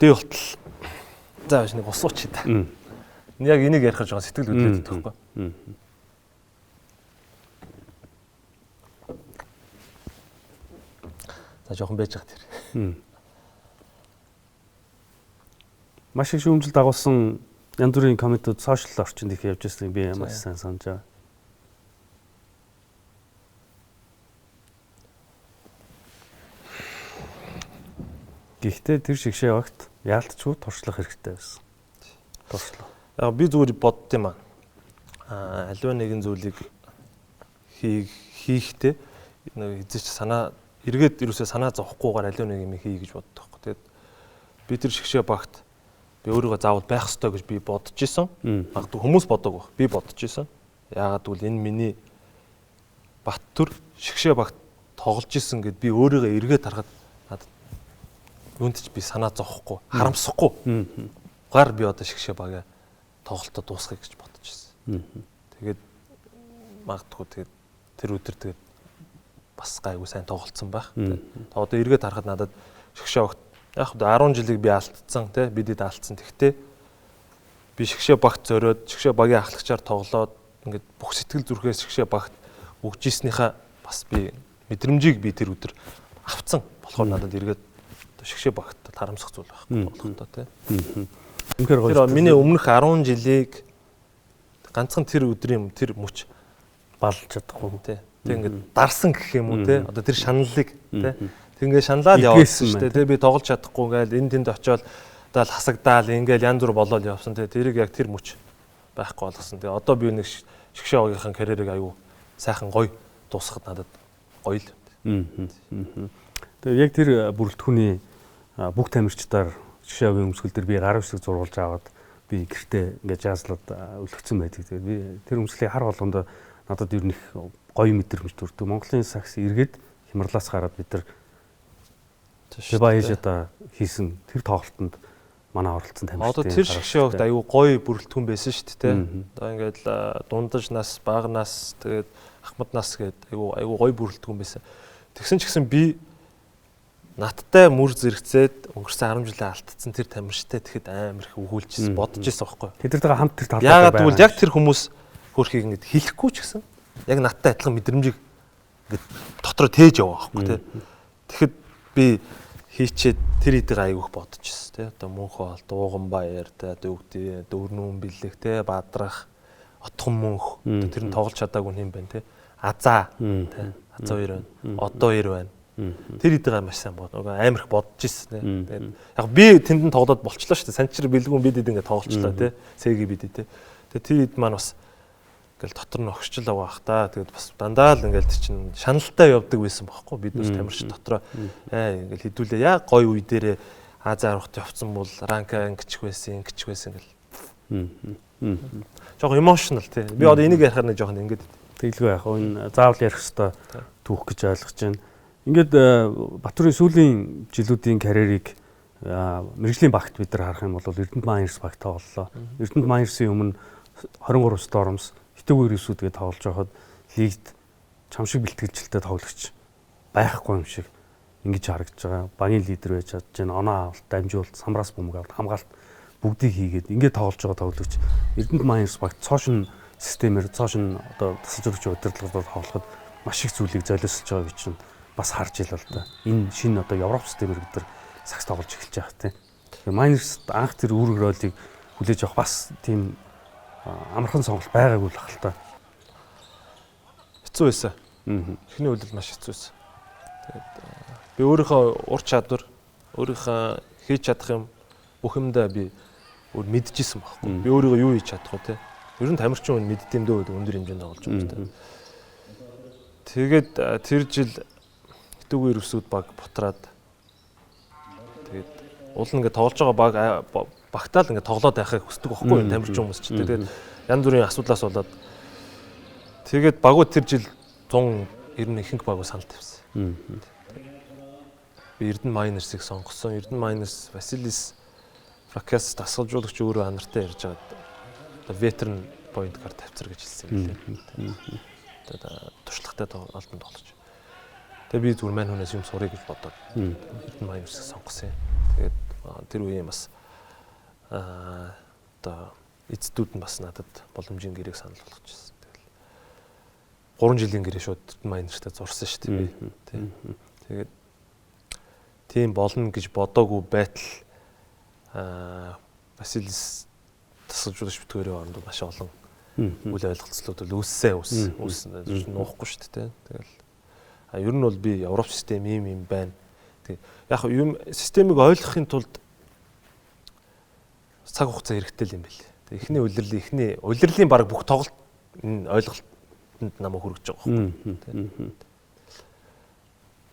Дэ болтол. За биш нэг усууч та. Яг энийг ярих гэж байгаа сэтгэл хөдлөд байдаг байхгүй. За жоохон байж байгаа тэр. Маш их шүүмжил дагуулсан янз бүрийн комментууд сошиал орчинд их явж байсныг би маш сайн санаж байгаа. Гэхдээ тэр шигшээ багт яалтчгүй туршлах хэрэгтэй байсан. Туршлаа. Яг би зүгээр бодд юм аливаа нэгэн зүйлийг хийхдээ нэг эзэж санаа эргээд юусаа санаа зовхгүйгээр аливаа нэг юм хий гэж боддог. Тэгээд би тэр шигшээ багт би өөрийгөө заавал байх ёстой гэж би бодож исэн. Магадгүй хүмүүс бодог байх. Би бодож исэн. Яагаад гэвэл энэ миний Баттүр шигшээ багт тоглож исэн гэд би өөрийгөө эргээд харахад надад юунд ч би санаа зовхгүй, харамсахгүй. Гар би одоо шигшээ багаа тоглолтод дуусгах гэж бодож ирсэн. Тэгээд магадгүй тэгээд тэр өдөр тэгээд бас гайгүй сайн тоглолцсон байх. Одоо эргээд харахад надад шигшээ багт яг 10 жилиг би алдсан тий бидэд алдсан. Тэгтээ би шигшээ багт зориод шигшээ багийн ахлагчаар тоглоод ингээд бүх сэтгэл зүрхээс шигшээ багт өгж ийснийхаа бас би мэдрэмжийг би тэр өдөр авцсан болохоор надад эргээд шигшээ багт харамсах зүйл байхгүй болохтой тий. Тэр миний өмнөх 10 жилийг ганцхан тэр өдрийн тэр мөч балж чадахгүй тий. Тэг ингээд дарсан гэх юм уу тий. Одоо тэр шаналлыг тий. Тэг ингээд шаналаад явуулсан шүү дээ тий. Би тоглож чадахгүй ингээл энэ тэнд очиод одоо л хасагдаал ингээл янз бүр болоод явсан тий. Тэрийг яг тэр мөч байхгүй болгосон. Тэгээ одоо би нэг шигшээ багийнхаа карьерийг аюу сайхан гоё дуусгахад надад гоё л. Тэгээ яг тэр бүрэлдэхүүний бүх тамирчдаар шигшээгийн өмсгөл дээр би гар үсэг зурулж аваад би гэртээ ингээд жазлаад өлгцөн байдаг. Тэгээ би тэр өмсгөлийг хар болгонд надад ер нь их гоё мэдрэмж төрдөг. Монголын сакс эргээд Хямралаас гараад бид нар Баажда хийсэн тэр тоглолтод манай оролцсон тамирчид. Одоо тэр шигшээ багт аюу гоё бүрэлдэхүүн байсан шүү дээ. Одоо ингээд дундаж нас, бага нас, тэгээд ахмад нас гэдэг аюу гоё бүрэлдэхүүн байсан. Тэгсэн ч гэсэн би надтай мөр зэрэгцээд өнгөрсөн 10 жилээ алдсан тэр тамирчтай тэгэхэд амар их өгүүлжсэн, бодож ирсэн байхгүй. Тэдэртэйгээ хамт тэр талбай байгаа. Яагаад гэвэл яг тэр хүмүүс хөрхийг ингээд хэлэхгүй ч гэсэн яг надтай адилхан мэдрэмжийг ингээд дотроо тээж яваа байхгүй тий. Тэгэхэд би хийчээд тэр хэдийг аягүйх бодож ирсэн тий. Одоо мөнхөө бол дууган баяр тий, дөвгдээ, дөрнүүн бэлэг тий, бадрах, отхон мөнх тэр нь тоглож чадаагүй юм байна тий. Азаа тий. Азаа 2 байна. Одоо 2 байна. Тэр хэдийг маш сайн бод. Амар их бодож ирсэн тий. Яг би тэнд нь тоглоод болчлоо шүү дээ. Санчир бэлгүүн бидэд ингээд тоглолчлоо тий. Сэги бидэд тий. Тэгээ тэр хэд маань бас ингээл дотор нь огшчл байгаа бах та. Тэгээд бас дандаа л ингээл чинь шаналтай явдаг байсан бохоггүй. Бид бас тамирч дотроо ингээл хідүүлээ яа гой үе дээрээ Азаа рухт явцсан бол ранка ингэчих байсан гэл. Жог emotional тий. Би одоо энийг ярихаар нэг жоохон ингээд тэглгүй яах. Энэ заавал ярих хэвээр түүх гэж ойлгож байна. Ингээд Батүрийн сүүлийн жилүүдийн карьерийг мэргэжлийн багт бид нар харах юм бол Эрдэнэт Майерс багт тоглолоо. Эрдэнэт Майерсын өмнө 23 Storms Хитэгүүр эсүүдгээ тоглож байхад лигт чамшиг бэлтгэлжилтэй тоглогч байхгүй юм шиг ингэж харагдаж байгаа. Багийн лидер байж чадж байна. Оноо авалт, дамжуулалт, самраас бөмбөг авалт, хамгаалалт бүгдийг хийгээд ингэж тоглож байгаа тоглогч Эрдэнэт Майерс багт цоошин системээр цоошин одоо тасалж өгч удирдлагаар тоглоход маш их зүйлийг золиослж байгаа гэж чинь бас харж ил л да. Энэ шинэ одоо Европ системээр бид нар сакс тоглож эхэлж байгаа тийм. Тэгээ Майнерс анх тэр үүрэг ролыг хүлээж авах бас тийм амархан сонголт байгаагүй л ах л та. Хэцүү байсан. Эхний үйлдэл маш хэцүү байсан. Тэгээд би өөрийнхөө ур чадвар, өөрийнхөө хийж чадах юм бүх юмдаа би өөр мэдчихсэн байхгүй. Би өөрийгөө юу хийж чадах вэ те. Ер нь тамирчин хүн мэддэм дөө өндөр хэмжээнд тоглож байгаа те. Тэгээд тэр жил Хитэгүүр эсүүд баг бутраад тэгээд уул нь ингээд тоглож байгаа багтаал ингээд тоглоод байхыг хүсдэг байхгүй тамирчин хүмүүс ч тэгээд янз бүрийн асуудлаас болоод тэгээд багууд тэр жил 190 ихэнх багуу санал тавьсан. Би Эрдэнэ Майнерсыг сонгосон. Эрдэнэ Майнерс Василис Фракас дасгалжуулагч өөрөө анартай ярьж байгаа. Ветеран point guard тавьцар гэж хэлсэн юм лээ. Тэгээд туршлагатай олдон тоглож. Тэгээ би зүгээр мань хүнээс юм сурыг гэж бодоод Эрдэнэ Майнерсыг сонгосон. Тэгээд тэр үеийн бас одоо эцдүүд нь бас надад боломжийн гэрээг санал болгочихсон. Тэгэл 3 жилийн гэрээ шууд Эрдэнэ Майнерстай зурсан шүү дээ. Тэгээд тийм болно гэж бодоогүй байтал Василис тасалжуулагч битгээрээ оронд маш олон үл ойлголцлууд үүссэн нуухгүй шүү дээ. Тэгэл ер нь бол би Европ систем юм байна. Яг юм системийг ойлгохын тулд цаг хугацаа хэрэгтэй юм байл. Эхний улирлын баг бүх тоглолт ойлголтод намайг хүргэж байгаа байхгүй.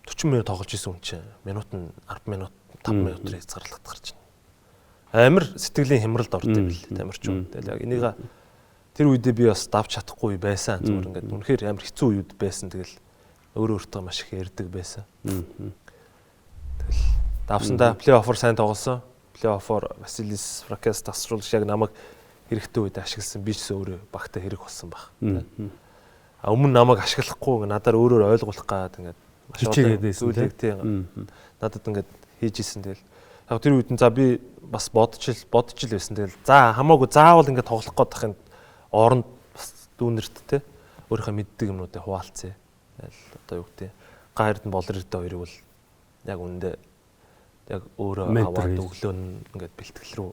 40 минут тоглож исэн хүн чинь минут нь 10 минут 5 минутаар хязгаарлалт гарч байна. Амар сэтгэлийн хямралд орд юм бэл тамирч юм. Тэгэл яг энийг тэр үедээ би бас давж чадахгүй байсан. Зүгээр ингээд үнэхээр амар хэцүү үед байсан. Тэгэл өөртөө маш их ярддаг байсан. Тэгэл давсандаа плей-оффор сайн тоглосон. Плей-оффор Василис Фракес тасруулж яг намайг хэрэгтэй үед ашигласан. Би ч өөрөө багтаа хэрэг болсон баг. А өмнө намайг ашиглахгүй надаар өөрөөр ойлгуулах гээд ингээд маш олон зүйлийг тийм надад ингээд хийж исэн. Тэгэл яг тэр үед нь за би бас бодож л байсан. Тэгэл за хамаагүй заавал ингээд тоглох гээд тахын оронд бас дүүнерт те өөрийнхөө мэддэг юмнуудыг хуваалцъя. Тэгэл одоо юу гэдэг га эрдэн болор эрдэн хоёрыг бол яг үндэ яг өөрөө аваад өглөө нь ингээд бэлтгэл рүү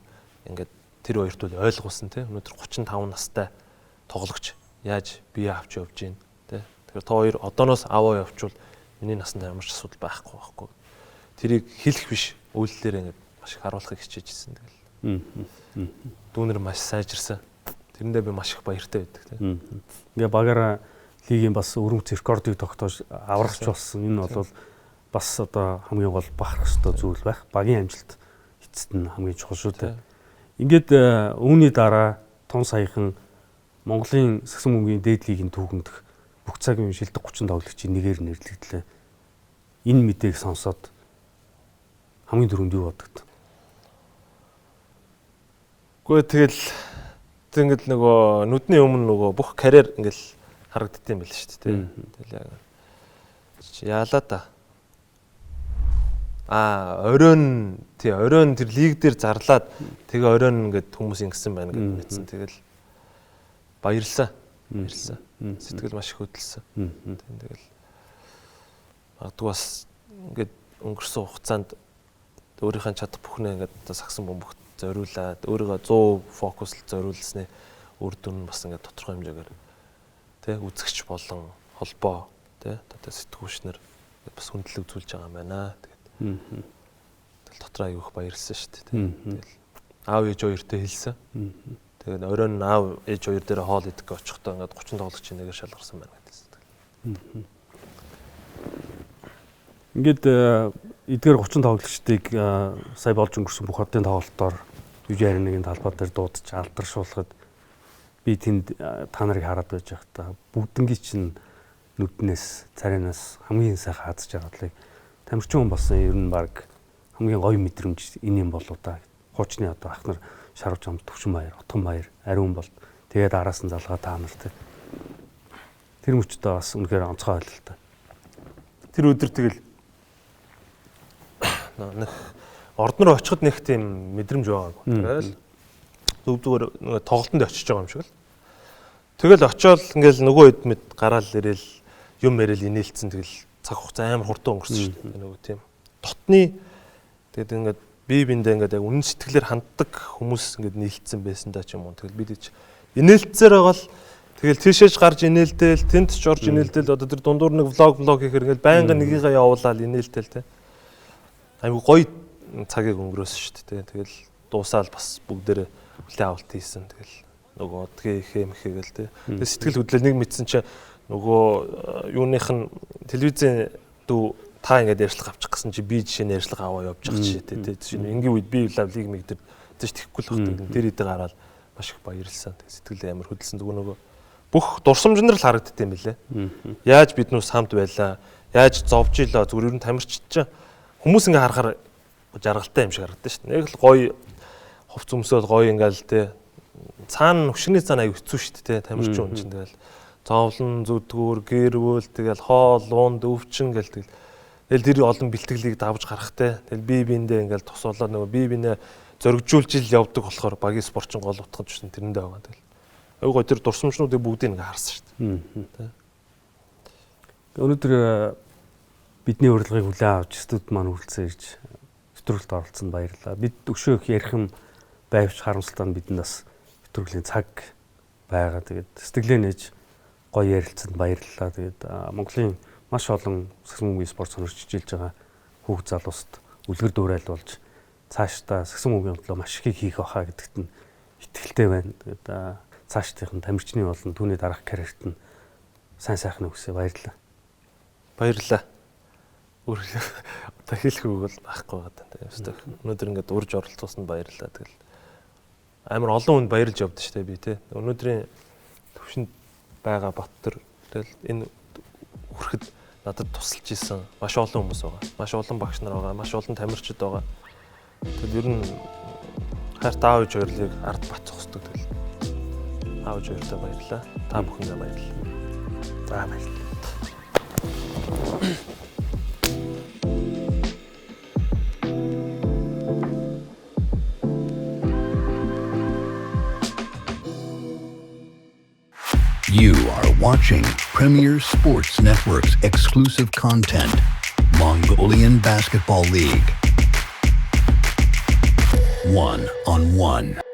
ингээд тэр хоёрт бол ойлгуулсан те өнөөдөр 35 настай тоглогч яаж бие авч явж гин те тэгэхээр та хоёр одооноос аваа явуучвал миний насанд ямар ч асуудал байхгүй. Тэрийг хэлэх биш үйлдэлээр ингээд маш их харуулахыг хичээж ирсэн. Тэгэл дүүнер маш сайжирсан. Тэрэндээ би маш их баяртай байдаг тийм. Ингээ багаараа лигийн бас өрөмц рекордыг тогтоож аврагч болсон. Энэ бол бас одоо хамгийн гол бахарх ёстой зүйл байх. Багийн амжилт эцэст нь хамгийн чухал шүү дээ. Ингээд үүний дараа тун саяхан Монголын сагсан бөмбөгийн дээд лигийн түүхэндх бүх цагийн шилдэг 30 тоглогчийн нэгээр нэрлэгдлээ. Энэ мэдээг сонсоод хамгийн түрүүнд юу бодогд? Гэхдээ тэгэл нөгөө нүдний өмнө нөгөө бүх карьер ингээл харагддсан юм байл шүү дээ. Тэгэл яг яалаа та. Оройн тэр лиг дээр зарлаад тэгээ оройн ингээд хүмүүс ингэсэн байна гэж мэдсэн. Тэгэл баярлаа. Сэтгэл маш их хөдөлсөн. Тэгэл магадгүй бас ингээд өнгөрсөн хугацаанд өөрийнхөө чадах бүхнээ ингээд сагсан бөмбөгт зориулаад өөрийгөө 100 фокуслд зориулснаа үр дүн нь бас ингээд тодорхой хэмжээгээр тий үзэгч болон холбоо тий одоо сэтгүүлчнэр бас хүндлэг үзүүлж байгаа юм байна. Тэгээд дотроо аяг их баярлсан шүү дээ. Тэгэл аав ээж хоёртой хэлсэн. Тэгээд оройн аав ээж хоёр дээр хоол идэх гэж очихдоо ингээд 30 тоглогчийн нэгээр шалгарсан байна гэдэгсэн. Ингээд эдгээр 30 тоглогчдыг сая болж өнгөрсөн бүх хотын тоглолтоор Южариныгийн талбай дээр дуудаж алдаршуулахад би тэнд та нарыг хараад байж байхдаа бүгднгийн чинь нүднээс царинаас хамгийн сайхан хазж байгаалыг тамирчин хүн болсон ер нь баг хамгийн гоё мэдрэмж энэ юм болоо та. Хуучны одоо ах нар Шарвч ам Төвшин баяр, Отгон баяр, Ариун бол тэгээд араас нь залгаа та нартай. Тэр мөчтөө бас үнэхээр онцгой ойлголтой. Тэр өдөр тэгэл нэг ордноор очиход нэг тийм мэдрэмж байгаагүй. Тэгэл зөвдөгөр нэг тоглолтонд очиж байгаа юм шиг л. Тэгэл очиод ингээл нөгөө хэд мэд гараал ирээл юм яриад инээлцэн тэгэл цаг хугацаа амар хурдан өнгөрсөн шүү дээ. Нөгөө тийм дотны тэгээд ингээд бие биендээ ингээд яг үнэн сэтгэлээр ханддаг хүмүүс ингээд нийлцсэн байсан даа ч юм уу. Тэгэл бид ч инээлцээр байгаа л тэгэл тийшээж гарч инээлдээл, тэнд ч орж инээлдээл одоо тэр дундуур нэг влог хийхээр ингээд байнга нэгийгээ явуулаад инээлдээл те. Айгу гоё цагийг өнгөрөөсөн шүү дээ. Тэгэл дуусаал бас бүгдээрээ хүлээ авалт хийсэн. Тэгэл нөгөө тгийхэмхээгээл те. Тэг сэтгэл хөдлөл нэг мэдсэн чинь нөгөө юуных нь телевизийн дүү та ингээд ярьцлага авчих гэсэн чи би жишээ нь ярьцлага аваа явж байгаа жишээ те. Жишээ нь энгийн үед би лиг мэгдэр тийш тэхгүй л багт. Тэр идэ гараад маш их баярлсан. Тэг сэтгэл амар хөдөлсөн зүгээр нөгөө бүх дурсамжнэр л харагддсан юм билэ. Яаж биднээс хамт байлаа? Яаж зовж илаа? Зүгээр ер нь тамирчид чинь хүмүүс ингээ харахаар жаргалтай юм шиг харагдсан шүү дээ. Яг л гоё хувц өмсөөл гоё ингээл те цаана хөшгний цаана аяг хэцүү шүү дээ. Тамирчин хүн чинь тэгэл зовлон зүдгүүр гэрвэл тэгэл хоол унд өвчин гэл тэгэл тэр олон бэлтгэлийг давж гарахтай. Тэгэл бие биендээ ингээл тусуулаад нөгөө бие биенээ зоригжуулж ил явдаг болохоор багийн спортчин гол утгаж шин тэрэндээ байгаа. Тэгэл аяг гоё тэр дурсамжнуудыг бүгдийг ингээ харсан шүү дээ. Өнөөдөр бидний урилгыг хүлээн авч студид маань хүрэлцэн ирж нэвтрүүлэлт оролцсонд баярлалаа. Бид өшөө их ярих юм байвч харамсалтай нь бидэнд бас нэвтрүүлгийн цаг байгаа. Тэгээд сэтгэлээ нээж гоё ярилцсанд баярлалаа. Тэгээд Монголын маш олон сагсан бөмбөгийн спорт сонирхч хичээлж байгаа хүүхд залууст үлгэр дуурайл болж цаашдаа сагсан үгийн төлөө маш их хийх байхаа гэдэгт нь итгэлтэй байна. Тэгээд цаашдын тамирчны болон түүний дараах карьерт нь сайн сайхны хүсье баярлалаа. Баярлалаа. Одоо хэлэх үг бол байхгүй байгаа даа. Өнөөдөр ингээд урьж оролцуулсанд баярлалаа. Тэгэл амар олон хүнд баярлж явдсан шүү дээ би тий. Өнөөдрийн төвшөнд байгаа Баттар тэгэл энэ хүрэхэд надад тусалж исэн маш олон хүмүүс байгаа. Маш олон багш нар байгаа, маш олон тамирчид байгаа. Тэгэл ер нь хайрт аав ээж хоёрлыг ард бацах хөстөг тэгэл. Аав ээж хоёртаа баярлалаа. Та бүхэндээ баярлалаа. За баярлалаа. You are watching Premier Sports Network's exclusive content, Mongolian Basketball League. 1-on-1.